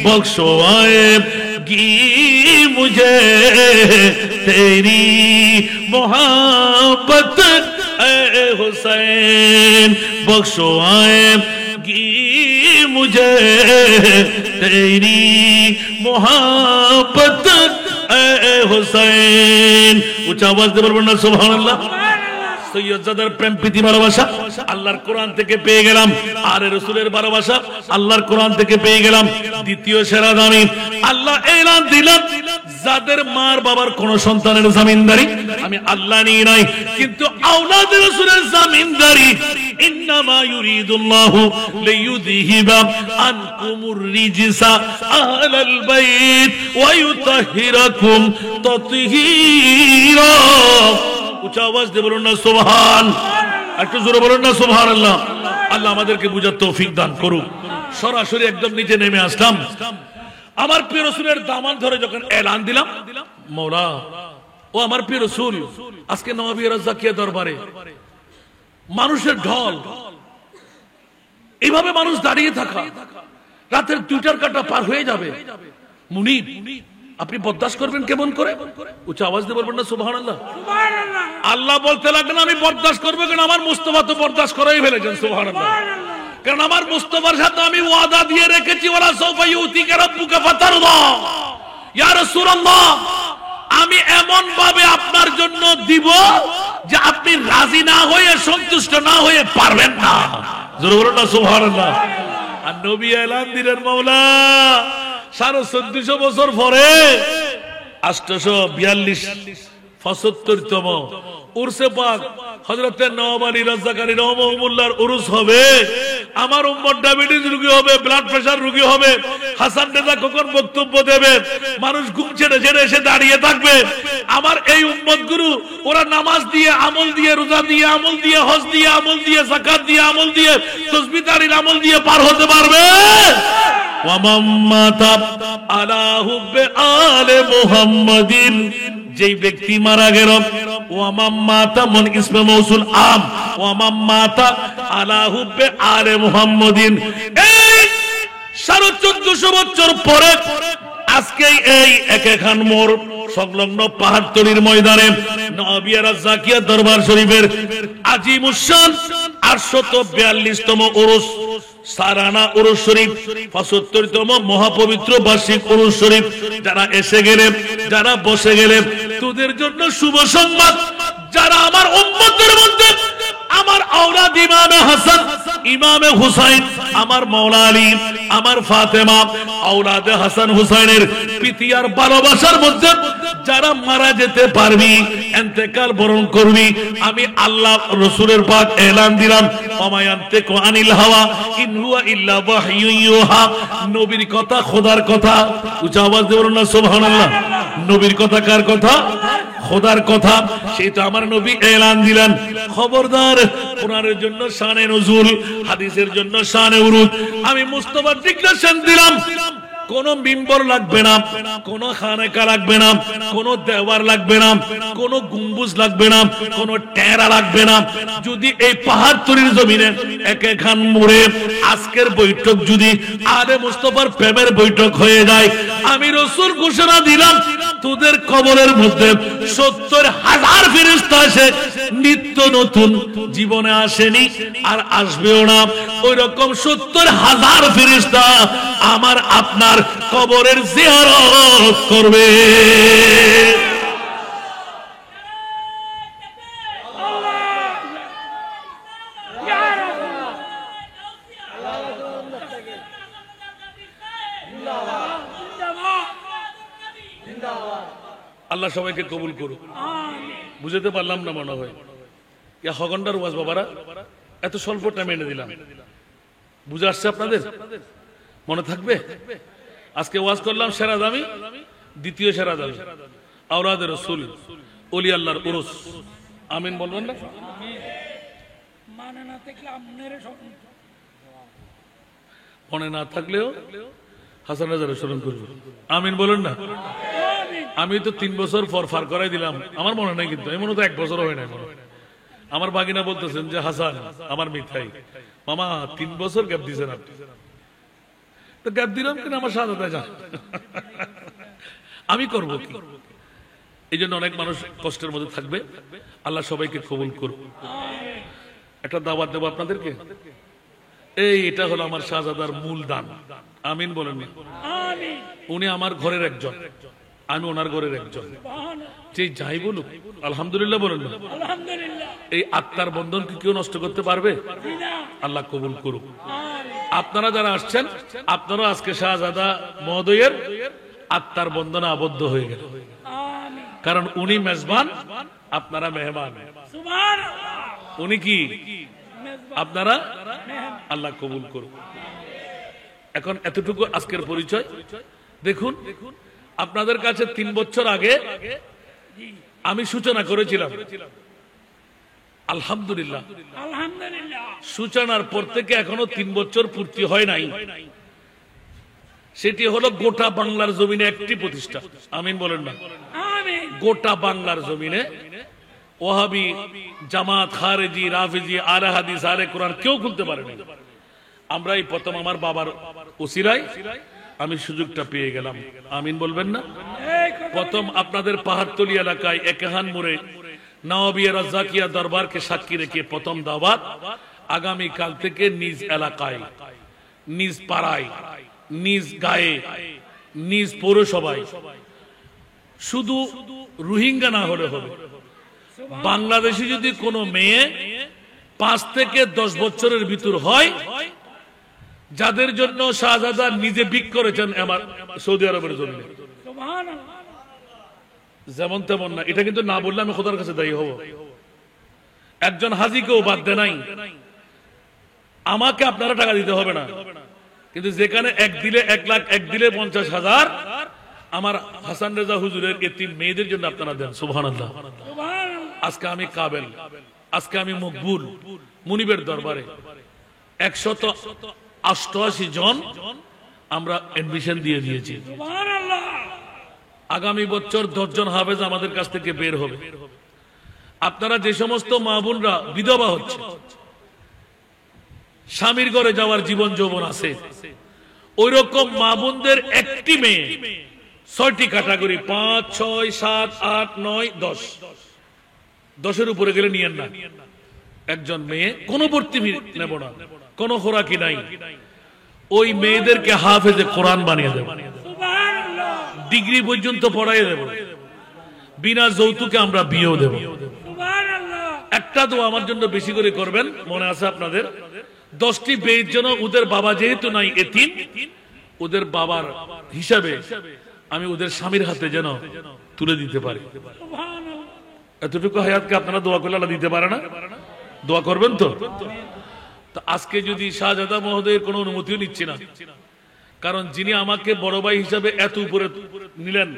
बख्शो आएगी मुझे तेरी मोहब्बत ऐ हुसैन, बख्शो आएगी मुझे तेरी मोहब्बत ऐ हुसैन। ऊंचा आवाज दे बोलना सुभानाल्लाह। সৈয়দজাদার প্রেম প্রীতি ভালোবাসা আল্লাহর কোরআন থেকে পেয়ে গেলাম, আর রাসূলের ভালোবাসা আল্লাহর কোরআন থেকে পেয়ে গেলাম। দ্বিতীয় সেরা দামি আল্লাহ এলান দিলেন, যাদের মার বাবার কোন সন্তানের জামিনদারি আমি আল্লাহ নিয়ে নাই, কিন্তু আওলাদ রাসূলের জামিনদারি। ইন্নামা ইউরিদুল্লাহু লিইউযহিবা আনকুমুর রিজসা আহলাল বাইত ওয়া ইউতাহহিরাকুম তাতহীরা। উচ্চ আওয়াজ দিয়ে বলুন না সুবহান। একটু জোরে বলুন না সুবহানাল্লাহ। আল্লাহ আমাদেরকে বুঝার তৌফিক দান করুক। সরাসরি একদম নিচে নেমে আসলাম। আমার প্রিয় রাসূলের দামান ধরে যখন এলান দিলাম, মওলা ও আমার প্রিয় রাসূল, আজকে নওয়াবিয়া রাজ্জাকিয়া দরবারে মানুষের ঢল, এইভাবে মানুষ দাঁড়িয়ে থাকা, রাতের 2টার কাটা পার হয়ে যাবে। মুনিব আপনি বরদাস্ত করবেন কেমন করে? উচ্চ আওয়াজ দিয়ে বলবেন না সুবহানাল্লাহ। আল্লাহ বলতে লাগলেন আমি বরদাস্ত করবো, কারণ আমার মুস্তাফা তো বরদাস্ত করেই ফেলেছেন। সুবহানাল্লাহ। কারণ আমার মুস্তাফার সাথে আমি ওয়াদা দিয়ে রেখেছি, ওয়ালা সাউফা ইউতিকা রাব্বুকা ফাতারদা। ইয়া রাসূলুল্লাহ, আমি এমন ভাবে আপনার জন্য দিব যে আপনি রাজি না হয়ে, সন্তুষ্ট না হয়ে পারবেন না। জোরে বলুন না সুবহানাল্লাহ। আর নবী এলান দিলেন, মাওলা 1450 বছর পরে 842 75তম উরসে পাক হযরত নওয়াব আলী রাজ্জাক আলী রহমাহুল্লাহর উরুস হবে। আমার উম্মত ডায়াবেটিস রোগী হবে, ব্লাড প্রেসার রোগী হবে। হাসান রেজা কখন বক্তব্য দেবে, মানুষ ঘুম ছেড়ে ছেড়ে এসে দাঁড়িয়ে থাকবে। আমার এই উম্মত গুরু ওরা নামাজ দিয়ে, আমল দিয়ে, রোজা দিয়ে, আমল দিয়ে, হজ দিয়ে, আমল দিয়ে, যাকাত দিয়ে, আমল দিয়ে, তাসবিহ তাহলিল আমল দিয়ে পার হতে পারবে। যেই ব্যক্তি মারা গেল ওয়া মান মাতা মান ইসমে মৌসুল আম ওয়া মান মাতা আলা হুব্বে আলে মুহাম্মাদিন। এই 1450 বছর পরে আজকে এই একেখান মোড় সংলগ্ন পাহাড়তলির ময়দানে নওয়াবিয়া রাজ্জাকিয়া দরবার শরীফের আজিমুশান 842তম উরুস সারানা উরুস শরীফ 75তম মহাপবিত্র বার্ষিক উরুস শরীফ যারা এসে গেলেন, যারা বসে গেলেন, তোদের জন্য শুভ সংবাদ। যারা আমার উম্মতের মধ্যে আমার আওলাদ ইমামে হাসান, ইমামে হুসাইন, আমার মাওলা আলী, আমার ফাতেমা, আওলাদে হাসান হুসাইনের প্রীতি আর ভালোবাসার মধ্যে যারা মারা যেতে পারবি, ইন্তেকাল বরণ করবি, আমি আল্লাহ রাসূলের পাক এলান দিলাম, ওমায়ান্তিকু আনিল হাওয়া ইন হুয়া ইল্লা ওয়াহয়ুন ইউহা। নবীর কথা খোদার কথা। উচ্চ আওয়াজ দিয়ে বলুন না সুবহানাল্লাহ। নবীর কথা কার কথা? খোদার কথা। সেটা আমার নবী এলান দিলেন। খবরদার, কোরআনের জন্য শানে নুজুল, হাদিসের জন্য শানে উরুদ। আমি মুস্তাফা ডিক্লারেশন দিলাম, কোন মিম্বর লাগবে না, কোন খানেকা লাগবে না, কোন দেওয়ার লাগবে না, কোন গম্বুজ লাগবে না, কোন টেরা লাগবে না। যদি এই পাহাড়তলির জমিনে একেখান মোড়ে আজকের বৈঠক যদি আলে মুস্তাফার প্রেমের বৈঠক হয়ে যায়, আমি রাসূল ঘোষণা দিলাম, তোদের কবরের মধ্যে 70,000 ফেরেশতা আসে। নিত্য নতুন, জীবনে আসেনি আর আসবেও না, ওই রকম 70,000 ফেরেশতা আমার আপনার কবরের জিয়ারত করবে। আল্লাহ সবাইকে কবুল করুক। বুঝতে পারলাম না মনে হয় ইয়া হগন্ডার ওয়াজ বাবারা, এত স্বল্প টাইমে এনে দিলাম। বুঝে আসছে আপনাদের? মনে থাকবে? আজকে ওয়াজ করলাম সেরা দামি, দ্বিতীয় সেরা দামি আওলাদে রাসূল, ওলি আল্লাহর উরুস। আমিন বলবেন না? মনে না থাকলেও হাসান রাজার স্মরণ করব। আমিন বলেন না? আমি তো 3 বছর পর ফার করাই দিলাম, আমার মনে নাই, কিন্তু এমন তো 1 বছর হয় নাই। আমার বাগিনা বলতেছেন যে হাসান আমার মিঠাই মামা 3 বছর গ্যাপ দিয়েছেন আপনি। তো গ্যাপ দিলাম কিনা আমার সাথে যা আমি করব কি? এই জন্য অনেক মানুষ কষ্টের মধ্যে থাকবে। আল্লাহ সবাইকে কবুল করুক। একটা দাওয়াত দেব আপনাদেরকে। এটা হলো আমার শাহজাদার মূল দান। আমিন বলেন না? উনি আমার ঘরের একজন, আমি ওনার ঘরের একজন। যে যাই বলুক আলহামদুলিল্লাহ বলেন না? এই আত্মার বন্ধন কি কেউ নষ্ট করতে পারবে? আল্লাহ কবুল করুক। আপনারা যারা আসছেন, আপনারা আজকে শাহজাদা মহোদয়ের আত্মার বন্ধনে আবদ্ধ হয়ে গেল, কারণ উনি মেজবান, আপনারা মেহমান। উনি কি? আপনারা। আল্লাহ কবুল করুক। এখন এতটুকু আজকের পরিচয়। দেখুন, আপনাদের কাছে 3 বছর আগে আমি সূচনা করেছিলাম। আলহামদুলিল্লাহ, সূচনার পর থেকে এখনো 3 বছর পূর্তি হয় নাই। সেটি হলো গোটা বাংলার জমিনে একটি প্রতিষ্ঠা। আমিন বলেন না? গোটা বাংলার জমিনে ওয়াহাবি, জামাত, খারেজি, রাফিজি, আলে হাদিস, আলে কোরআন কেউ খুলতে পারেনি। আমরা এই প্রথম আমার বাবার ওসিলায় আমি সুযোগটা পেয়ে গেলাম। আমিন বলবেন না? প্রথম আপনাদের পাহাড়তলি এলাকায় একেহান মোড়ে নওয়াবিয়া রাজ্জাকিয়া দরবারকে সাক্ষী রেখে প্রথম দাওয়াত। আগামী কাল থেকে নিজ এলাকায়, নিজ পাড়ায়, নিজ গায়ে, নিজ পৌরসভায়, শুধু রোহিঙ্গা না হলে হবে, বাংলাদেশে যদি কোনো মেয়ে 5 থেকে 10 বছরের ভিতর হয়, যাদের জন্য শাহজাদা নিজে বিক করেছেন আমার সৌদি আরবের জমিনে, যেমন তেমন না, এটা কিন্তু না বললে আমি খোদার কাছে দায়ী হব। একজন হাজিকেও বাদ দেয় নাই, আমাকে আপনারা টাকা দিতে হবে না, কিন্তু যেখানে 1 দিলে 1 লাখ, 1 দিলে 50,000 আমার হাসান রেজা হুজুরের এতিম মেয়েদের জন্য আপনারা দেন। সুবহানাল্লাহ। আজকে আমি কাবেল, আজকে আমি মকবুল মুনিবের দরবারে 188 জন আমরা এডমিশন দিয়ে দিয়েছি। আগামী বছর 10 জন হাফেজ আমাদের কাছ থেকে বের হবে। আপনারা যে সমস্ত মা বোনরা বিধবা হচ্ছে, স্বামীর ঘরে যাওয়ার জীবন যৌবন আছে, ওই রকম মা বোনদের একটি মেয়ে 6টি ক্যাটাগরি, 5, 6, 7, 8, 9, 10, 10-এর উপরে গেলে নিয়েন না। একজন মেয়ে কোনো ভর্তি নেব না, কোনো খোরাকি নাই, ওই মেয়েদেরকে হাফেজে কোরআন বানিয়ে দেব, ডিগ্রি পর্যন্ত পড়াইয়ে দেব, বিনা যৌতুকে আমরা বিয়েও দেব। একটা তো আমার জন্য বেশি করে করবেন, মনে আছে আপনাদের? 10টি মেয়ের জন্য ওদের বাবা যেহেতু নাই, এতিম, ওদের বাবার হিসাবে আমি ওদের স্বামীর হাতে যেন তুলে দিতে পারি। এতটুকু হায়াতকে আপনারা দোয়া করলে আল্লাহ দিতে পারে না? দোয়া করবেন তো? আজকে যদি শাহজাদা মহোদয়ের কোনো অনুমতিও নিচ্ছি না, কারণ যিনি আমাকে বড় ভাই হিসাবে এত উপরে নিলেন,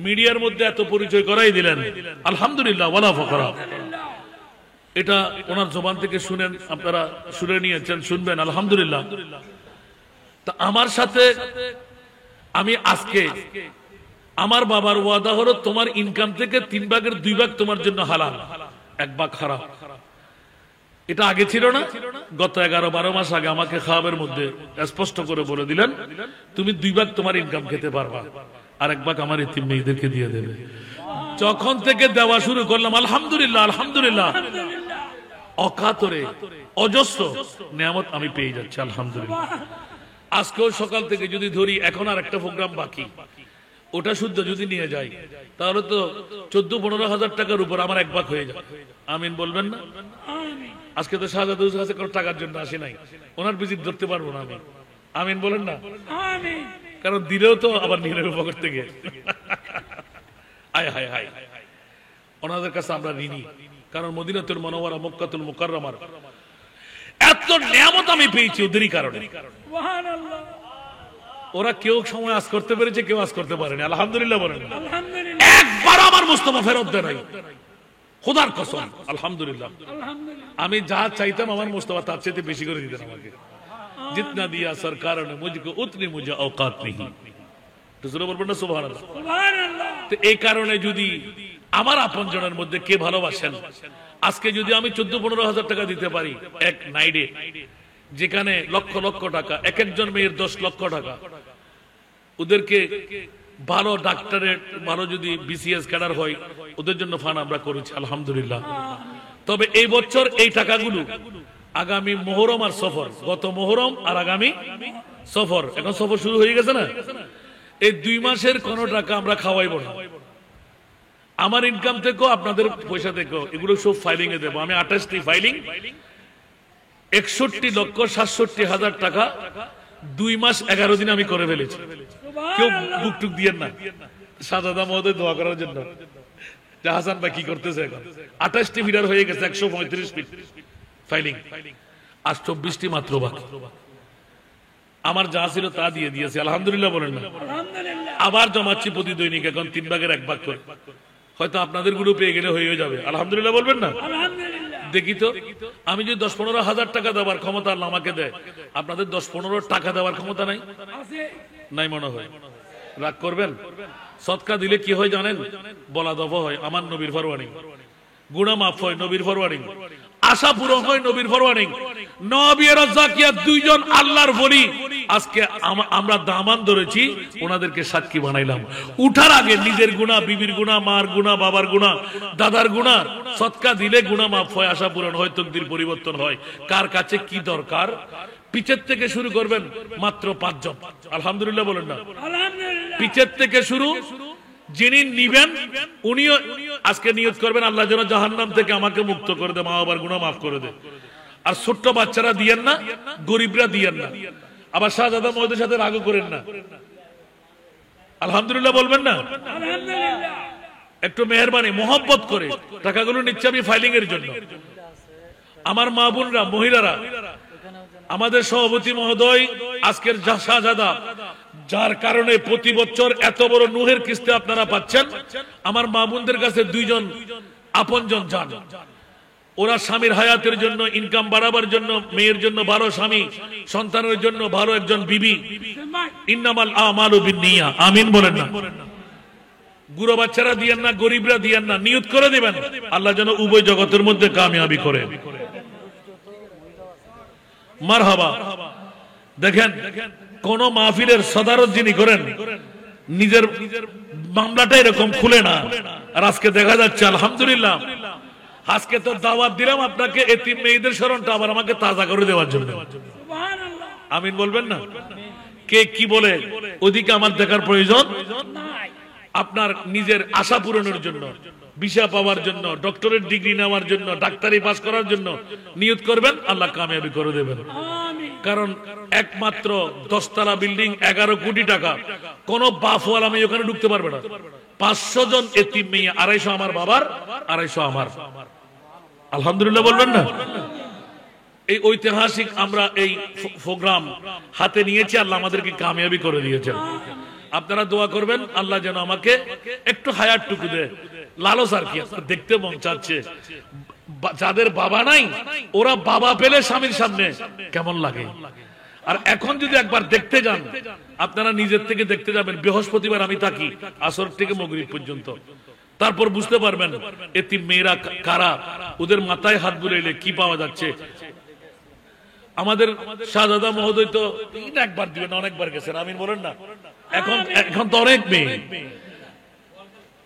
মিডিয়ার মধ্যে এত পরিচয় করাই দিলেন, আলহামদুলিল্লাহ ওয়ালা ফখরা। এটা ওনার জবান থেকে শুনেন, আপনারা শুনে নিয়েছেন, শুনবেন, আলহামদুলিল্লাহ। তা আমার সাথে আমি আজকে, আমার বাবার ওয়াদা হলো তোমার ইনকাম থেকে 3 ভাগের 2 ভাগ তোমার জন্য হালাল, 1 ভাগ হারাম। এটা আগে ছিল না, গত 11-12 মাস আগে আমাকে খাওয়াবের মধ্যে স্পষ্ট করে বলে দিলেন তুমি 2 ভাগ তোমার ইনকাম খেতে পারবা, আর 1 ভাগ আমার এতিম মেয়েদেরকে দিয়ে দেবে। যখন থেকে দেওয়া শুরু করলাম, আলহামদুলিল্লাহ আলহামদুলিল্লাহ, অকাতরে অজস্র নিয়ামত আমি পেয়ে যাচ্ছি, আলহামদুলিল্লাহ। আজকেও সকাল থেকে যদি ধরি, এখন আর একটা প্রোগ্রাম বাকি, ওটা শুদ্ধ যদি নিয়ে যাই তাহলে তো 14-15 হাজার টাকার উপর আমার 1 ভাগ হয়ে যায়। আমিন বলবেন না? আজকে তো শাহজাদুর কাছে কোনো টাকার জন্য আসি নাই, ওনার ভিজিট ধরতে পারবো না আমি। আমিন বলেন না? কারণ দিলেও তো আবার নিলেও পকেট থেকে। আয় হায় হায়, ওনাদের কাছে আমরা ঋণী, কারণ মদিনাতুল মুনাওয়ারা, মক্কাতুল মুকাররমার এত নিয়ামত আমি পেয়েছি ওদেরই কারণে। ওরা কেউ সময় আজ করতে পেরেছে, কেউ আজ করতে পারেনি, আলহামদুলিল্লাহ বলেন। একবার আমার মুস্তাফা ফেরত দেয় নাই, খোদার কসম, আলহামদুলিল্লাহ। আমি যা চাইতাম আমার মুস্তাফা তার চাইতে বেশি করে দিতেন আমাকে। জিতনা দিয়া সরকার নে মুঝকো উতনি মুঝে औकात नहीं। তো জোরে বলবেন না সুবহানাল্লাহ? তো এই কারণে যদি আমার আপনজনের মধ্যে কে ভালোবাসেন, আজকে যদি আমি 14-15 হাজার টাকা দিতে পারি এক নাইটে, যেখানে লক্ষ লক্ষ টাকা, এক একজন মেয়ের 10 লক্ষ টাকা, ওদেরকে ভালো ডাক্তারের, ভালো যদি বিসিএস ক্যাডার হয়, ওদের জন্য ফান্ড আমরা করেছি, আলহামদুলিল্লাহ। তবে এই বছর এই টাকাগুলো আগামী মুহররম আর সফর, গত মুহররম আর আগামী সফর, এখন সফর শুরু হয়ে গেছে না, এই 2 মাসের কোন টাকা আমরা খাওয়াইব না। আমার ইনকাম থেকেও, আপনাদের পয়সা থেকেও, এগুলো সব ফাইলিং এ দেবো। আমি 28টি ফাইলিং, 61,67,000 টাকা 2 মাস 11 দিন আমি করে ফেলেছি। কেউ বুকটুক দিয়েন না, শাহজাদা মহোদয় দোয়া করার জন্য। হাসান ভাই কি করতেছে এখন? 28টি ফিডার হয়ে গেছে, 135 ফিট ফাইলিং, আর 24টি মাত্র বাকি। আমার যা ছিল তা দিয়ে দিয়েছি, আলহামদুলিল্লাহ বলেন না? আবার জমাচ্ছি প্রতি দৈনিক, এখন 3 ভাগের 1 ভাগ করে, হয়তো আপনাদের গ্রুপে গেলে হয়ে যাবে, আলহামদুলিল্লাহ বলবেন না? দেখি তো, আমি যদি 10-15 হাজার টাকা দেওয়ার ক্ষমতা আল্লাহ আমাকে দেয়, আপনাদের 10-15 টাকা দেওয়ার ক্ষমতা নাই? নাই মনে হয়। রাগ করবেন? সদকা দিলে কি হয় জানেন? বলা দফা হয়, আমার নবীর ফরওয়ার্ডিং, গুনাহ মাফ হয় নবীর ফরওয়ার্ডিং, আশা পূরণ হয় নবীর ফরওয়ার্ডিং। নবী আর জাকিয়া 2 জন আল্লাহর ওলি, আজকে আমরা দামান ধরেছি, ওনাদেরকে সাক্ষী বানাইলাম। উঠার আগে নিজের গুনাহ, বিবির গুনাহ, মার গুনাহ, বাবার গুনাহ, দাদার গুনাহ, সদকা দিলে গুনাহ মাফ হয়, আশা পূরণ হয়, তকদির পরিবর্তন হয়। কার কাছে কি দরকার? পিছের থেকে শুরু করবেন, মাত্র 5 জন, আলহামদুলিল্লাহ বলেন না? পিছের থেকে শুরু, যিনি নিবেন উনিও আজকে নিয়ত করবেন আল্লাহ যেন জাহান্নাম থেকে আমাকে মুক্ত করে দে, মা বাবার গুনাহ মাফ করে দে। আর ছোট্ট বাচ্চারা দিয়েন না, গরিবরা দিয়েন না। আবার শাহজাদা মহোদয়ের সাথে রাগও করেন না, আলহামদুলিল্লাহ বলবেন না? একটু মেহেরবানি, মোহাব্বত করে টাকাগুলো নিচ্ছে আমি ফাইলিং এর জন্য। আমার মা বোনরা, মহিলারা, আমাদের সভাপতি মহোদয় আজকের শাহজাদা, যার কারণে প্রতি বছর এত বড় নূহের কিস্তি আপনারা পাচ্ছেন, আমার মা বোনদের কাছে 2 জন আপনজন যান। ওরা স্বামীর হায়াতের জন্য, ইনকাম বাড়াবার জন্য, মেয়ের জন্য ভালো স্বামী, সন্তানের জন্য ভালো একজন বিবি, ইন্নামাল আমালু বিন্নিয়া, আমিন বলেন না? গুরু বাচ্চারা দিয়েন না, গরিবরা দিয়েন না, নিয়ত করে দিবেন আল্লাহ যেন উভয় জগতের মধ্যে কামিয়াবি করে। মারহাবা। দেখেন কোন মাহফিলের সদারত যিনি করেন নিজের মামলাটা এরকম খুলে না, আর আজকে দেখা যাচ্ছে আলহামদুলিল্লাহ, আজকে তো দাওয়াত দিলাম আপনাকে এতিম মেয়েদের স্মরণটা আবার আমাকে তাজা করে দেওয়ার জন্য। আমিন বলবেন না? কে কি বলে ওদিকে আমার দেখার প্রয়োজন নাই। আপনার নিজের আশা পূরণের জন্য, ভিসা পাওয়ার জন্য, ডক্টরেট ডিগ্রি নেওয়ার জন্য, ডাক্তারি পাস করার জন্য নিয়ত করবেন, আল্লাহ কামিয়াবি করে দেবেন। কারণ একমাত্র 10 তলা বিল্ডিং, 11 কোটি টাকা, কোন বাফওয়াল আমি ওখানে ঢুকতে পারবে না। 500 জন এতিম মেয়ে, 250 আমার বাবার, 250 আমার। আলহামদুলিল্লাহ বলবেন না? এই ঐতিহাসিক আমরা এই প্রোগ্রাম হাতে নিয়েছি, আল্লাহ আমাদেরকে কামিয়াবি করে দিয়েছেন। আপনারা দোয়া করবেন আল্লাহ যেন আমাকে একটু হায়াত টুকু দেয়। লালস আর কি, দেখতে মন চাচ্ছে, যাদের বাবা নাই ওরা বাবা পেলে স্বামীর সামনে কেমন লাগে। আর এখন যদি একবার দেখতে যান, আপনারা নিজের থেকে দেখতে যাবেন, বৃহস্পতিবার আমি থাকি আসর থেকে মাগরিব পর্যন্ত, তারপর বুঝতে পারবেন এতিম মেয়েরা কারা, ওদের মাথায় হাত বুলাইলে কি পাওয়া যাচ্ছে। আমাদের শাহজাদা মহোদয় তো একবার দিবেন, অনেকবার গেছেন, আমিন বলেন না? এখন তো অনেক মেয়ে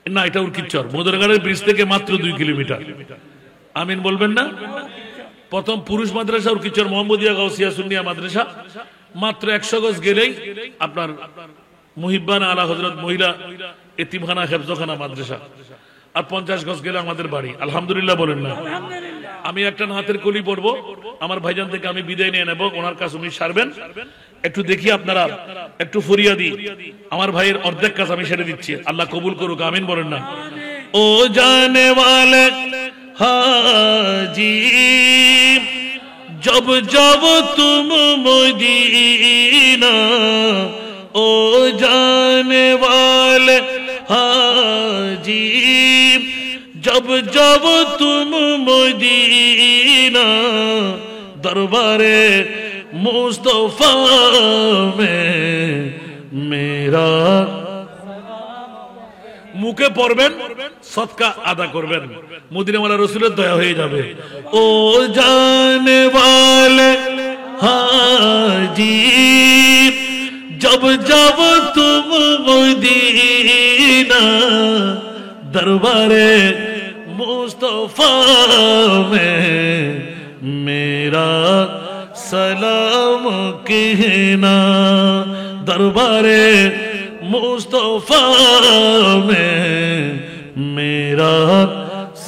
না, এটা উর্কিচর মোদরগাড়ের ব্রিজ থেকে মাত্র 2 কিলোমিটার। আমিন বলবেন না? প্রথম পুরুষ মাদ্রাসা উর্কিচর মোহাম্মদিয়া গাউসিয়া সুন্নিয়া মাদ্রাসা, মাত্র 100 গজ গেলেই আপনার মুহিব্বান আলা হযরত মহিলা এতিমখানা হেফজখানা মাদ্রাসা, আর 50 গজ গেলে আমাদের বাড়ি। আলহামদুলিল্লাহ বলেন না? আমি একটা নাতের কলি পড়বো, আমার ভাইজান থেকে আমি বিদায় নিয়ে নেব, ওনার কাছে উনি সারবেন। একটু দেখি আপনারা একটু ফরিয়াদি, আমার ভাইয়ের অর্ধেক কাজ আমি সেরে দিচ্ছি, আল্লাহ কবুল করুক। আমিন বলেন না? ও জানে ওয়ালে হাজি জব জব তুম মদিনা, ও জানে ওয়ালে হাজি जब जब तुम मदीना दरबारे मुस्तफा में मेरा, মুখে পড়বেন, সদকা আদা করবেন, মদিনাওয়ালা রাসূলের দয়া হয়ে যাবে। ও জানে वाले हाजी जब जब तुम मदीना दरबारे मुस्तफा में मेरा सलाम कहना, दरबारे मुस्तफा में मेरा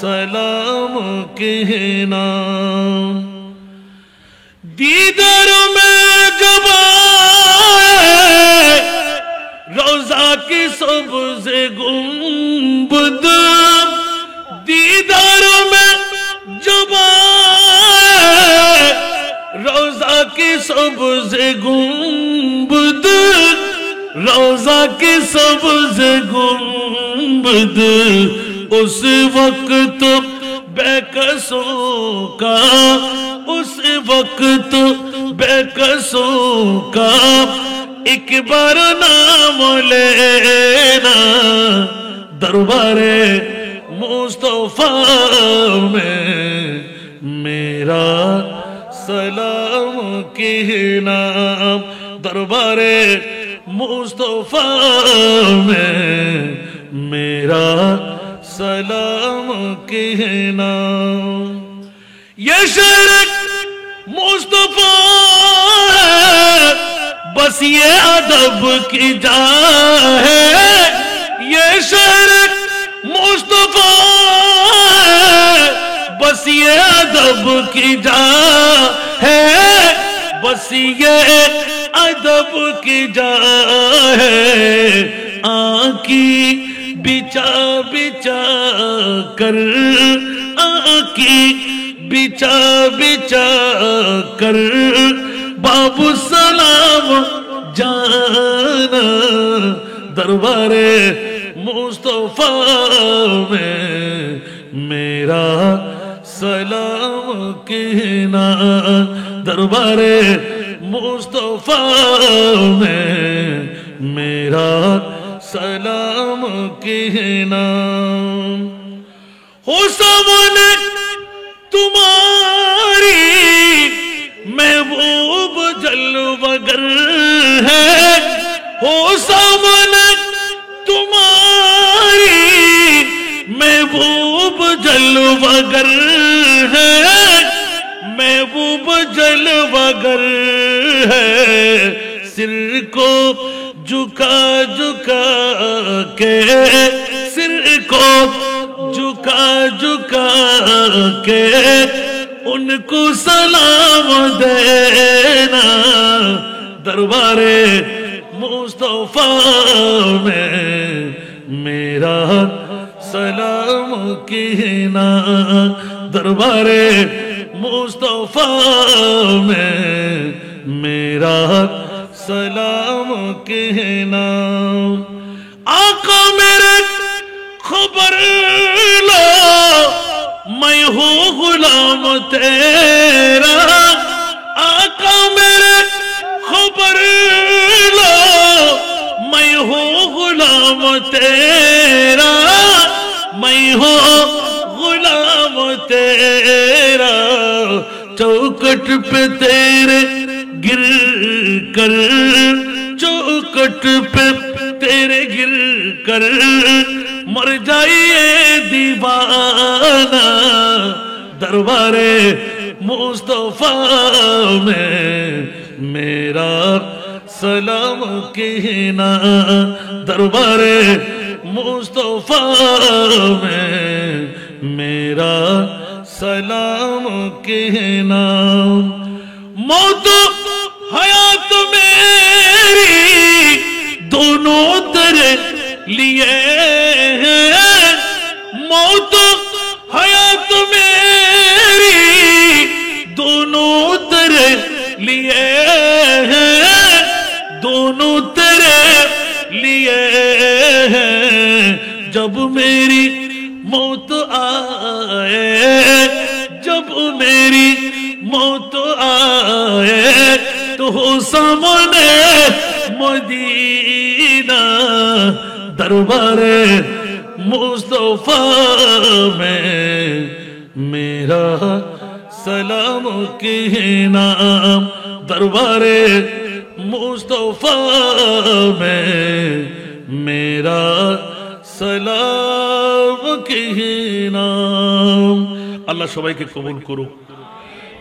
सलाम कहना। दीदार में जब रोजा की सब्ज़ गुंबद, दीदार में जब रोजा की सब्ज़ गुंबद, रोजा की सब्ज़ गुंबद, उस वक्त बेकसों का, उस वक्त बेकसों का एक बार नाम लेना, दरबारे मुस्तफा में मेरा सलाम कहना, दरबारे मुस्तफा में मेरा सलाम कहना। ये शर्क मुस्तफा बस ये अदब की जा है, ये शर्क मुस्तफा बस ये अदब की जा है, बस ये अदब की जा है। आँखी बिचा बिचा कर, आँखी बिचा बिचा कर बाबू सलाम जाना, दरबारे मुस्तफा में मेरा सलाम कहना, दरबारे मुस्तफा में मेरा سلام کہنا ہو سامنے تمہاری محبوب جلوہ گر ہے ہو سامنے تمہاری محبوب جلوہ گر ہے محبوب جلوہ گر ہے سر کو جھکا جھکا کے سر کو جھکا جھکا کے ان کو سلام دینا دربار مصطفیٰ میں میرا سلام کہنا دربار مصطفیٰ میں میرا سلام کہنا آقا میرے خبر لو میں ہوں غلام تیرا آقا میرے خبر لو میں ہوں غلام تیرا میں ہوں غلام تیرا چوکٹ پہ تیرے گر کر چوکٹ پہ تیرے گر کر مر جائیے دیوانہ دربار مصطفیٰ میں میرا سلام کہنا دربار مصطفیٰ میں میرا سلام کہنا موت حیات میری دونوں تیرے لیے ہیں موت حیات میری دونوں تیرے لیے ہیں دونوں تیرے لیے ہیں جب میری موت آئے جب میری موت آئے تو ہو سامنے مدینہ دربار مصطفیٰ میں میرا سلام کہنا دربار مصطفیٰ میں میرا سلام کہنا আল্লাহ সবাইকে কবুল করুক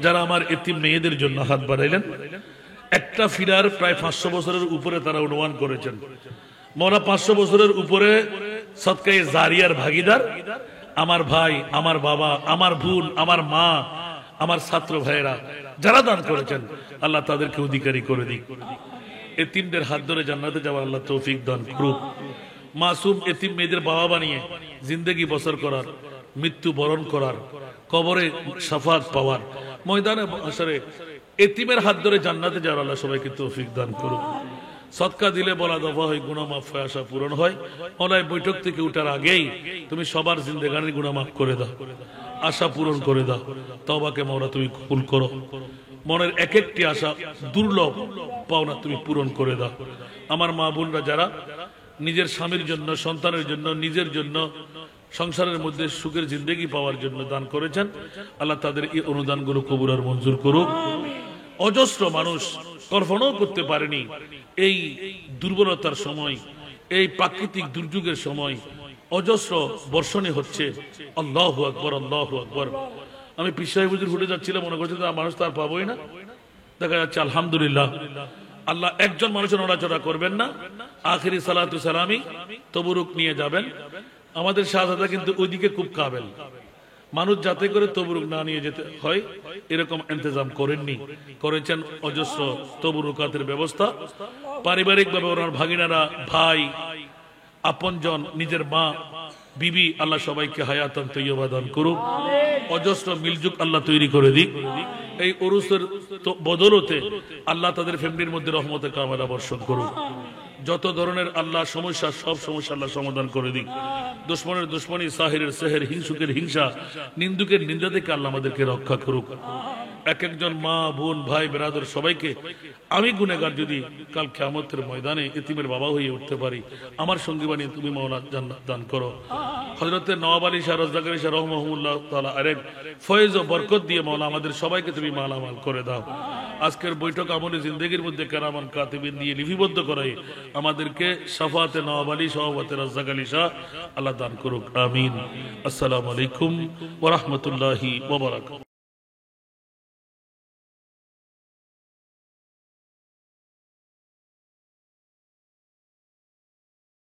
যারা আমার এতিম মেয়েদের জন্য হাত বাড়াইলেন একটা ফিরার প্রায় 500 বছরের উপরে তারা অনুমান করেছেন মোরা 500 বছরের উপরে সদকায়ে জারিয়ার ভাগীদার আমার ভাই আমার বাবা আমার বোন আমার মা আমার ছাত্র ভাইরা যারা দান করেছেন আল্লাহ তাদেরকে অধিকারী করে দিক এতিমদের হাত ধরে জান্নাতে যাওয়ার আল্লাহ তৌফিক দান করুক মাসুম এতিম মেয়েদের বাবা বানিয়ে জিন্দেগি বসর করার মৃত্যু বরণ করার কবরে শাফাত পাওয়ার ময়দানে হাশরে এতিমের হাত ধরে জান্নাতে যাওয়ার আল্লাহ সবাইকে তৌফিক দান করুক সদকা দিলে বলা দফা হয় গুনাহ মাফ হয় আশা পূরণ হয় ওলাই বৈঠক থেকে উঠার আগেই তুমি সবার জিন্দেগানির গুনাহ মাফ করে দাও আশা পূরণ করে দাও তওবাকে মাওলা তুমি কবুল করো মনের এক একটি আশা দুর্লভ পাওনা তুমি পূরণ করে দাও আমার মা বোনরা যারা নিজের স্বামীর জন্য সন্তানের জন্য নিজের জন্য সংসারের মধ্যে সুখের জিন্দেগি পাওয়ার জন্য দান করেছেন আল্লাহ তাদের এই অনুদানগুলো কবুল আর মঞ্জুর করুক অজস্র মানুষ কল্পনাও করতে পারেনি এই দুর্বলতার সময় এই প্রাকৃতিক দুর্যোগের সময় অজস্র বর্ষণে হচ্ছে আল্লাহু আকবার আল্লাহু আকবার আমি পীর সাহেব হুজুর ফুটে যাচ্ছিলাম মনে করছি মানুষ তো আর পাবোই না দেখা যাচ্ছে আলহামদুলিল্লাহ আল্লাহ একজন মানুষের নড়াচড়া করবেন না আখিরি সালাতু সালামি তবরুক নিয়ে যাবেন আমাদের শাহজাদা কিন্তু ওইদিকে খুব কাবেল মানুষ যাতে করে তবরুক না নিয়ে যেতে হয় এরকম ইন্তজাম করেননি করেছেন অজস্র তবরুকাতের ব্যবস্থা পারিবারিক ভাবে ওনার ভাগিনারা ভাই আপনজন নিজের মা বিবি আল্লাহ সবাইকে হায়াতান তৈয়বা দান করুক অজস্র মিলজুক আল্লাহ তৈরি করে দিক এই উরুসের বদলতে আল্লাহ তাদের ফ্যামিলির মধ্যে রহমতের কামনা বর্ষণ করুক যত ধরনের আল্লাহ সমস্যা সব সমস্যা আল্লাহ সমাধান করে দিক দুশমনের দুশমনি সাহিরের সেহের হিংসুকের হিংসা নিন্দুকের নিন্দা থেকে আল্লাহ আমাদেরকে রক্ষা করুক এক একজন মা বোন ভাই বেরাদর সবাইকে আমি গুনেগার যদি কাল কিয়ামতের ময়দানে এতিমের বাবা হয়ে উঠতে পারি, আমার সঙ্গী বানিয়ে তুমি মাওলা জান্নাত দান করো। হযরতে নওয়াব আলী শাহ রাজ্জাক আলী শাহ রাহমাহুল্লাহ তাআলা আরেক ফয়েজ ও বরকত দিয়ে মাওলা আমাদের সবাইকে তুমি মালামাল করে দাও। আজকের বৈঠক আমলে জিন্দেগির মধ্যে কেরামান কাতিবিন দিয়ে লিপিবদ্ধ করাই আমাদেরকে শাফাতে নওয়াব আলী সভাপতি রাজ্জাক আলী শাহ আল্লাহ দান করুক, আমিন। আসসালামু আলাইকুম ওয়া রাহমাতুল্লাহি ওয়া বারাকাতুহু।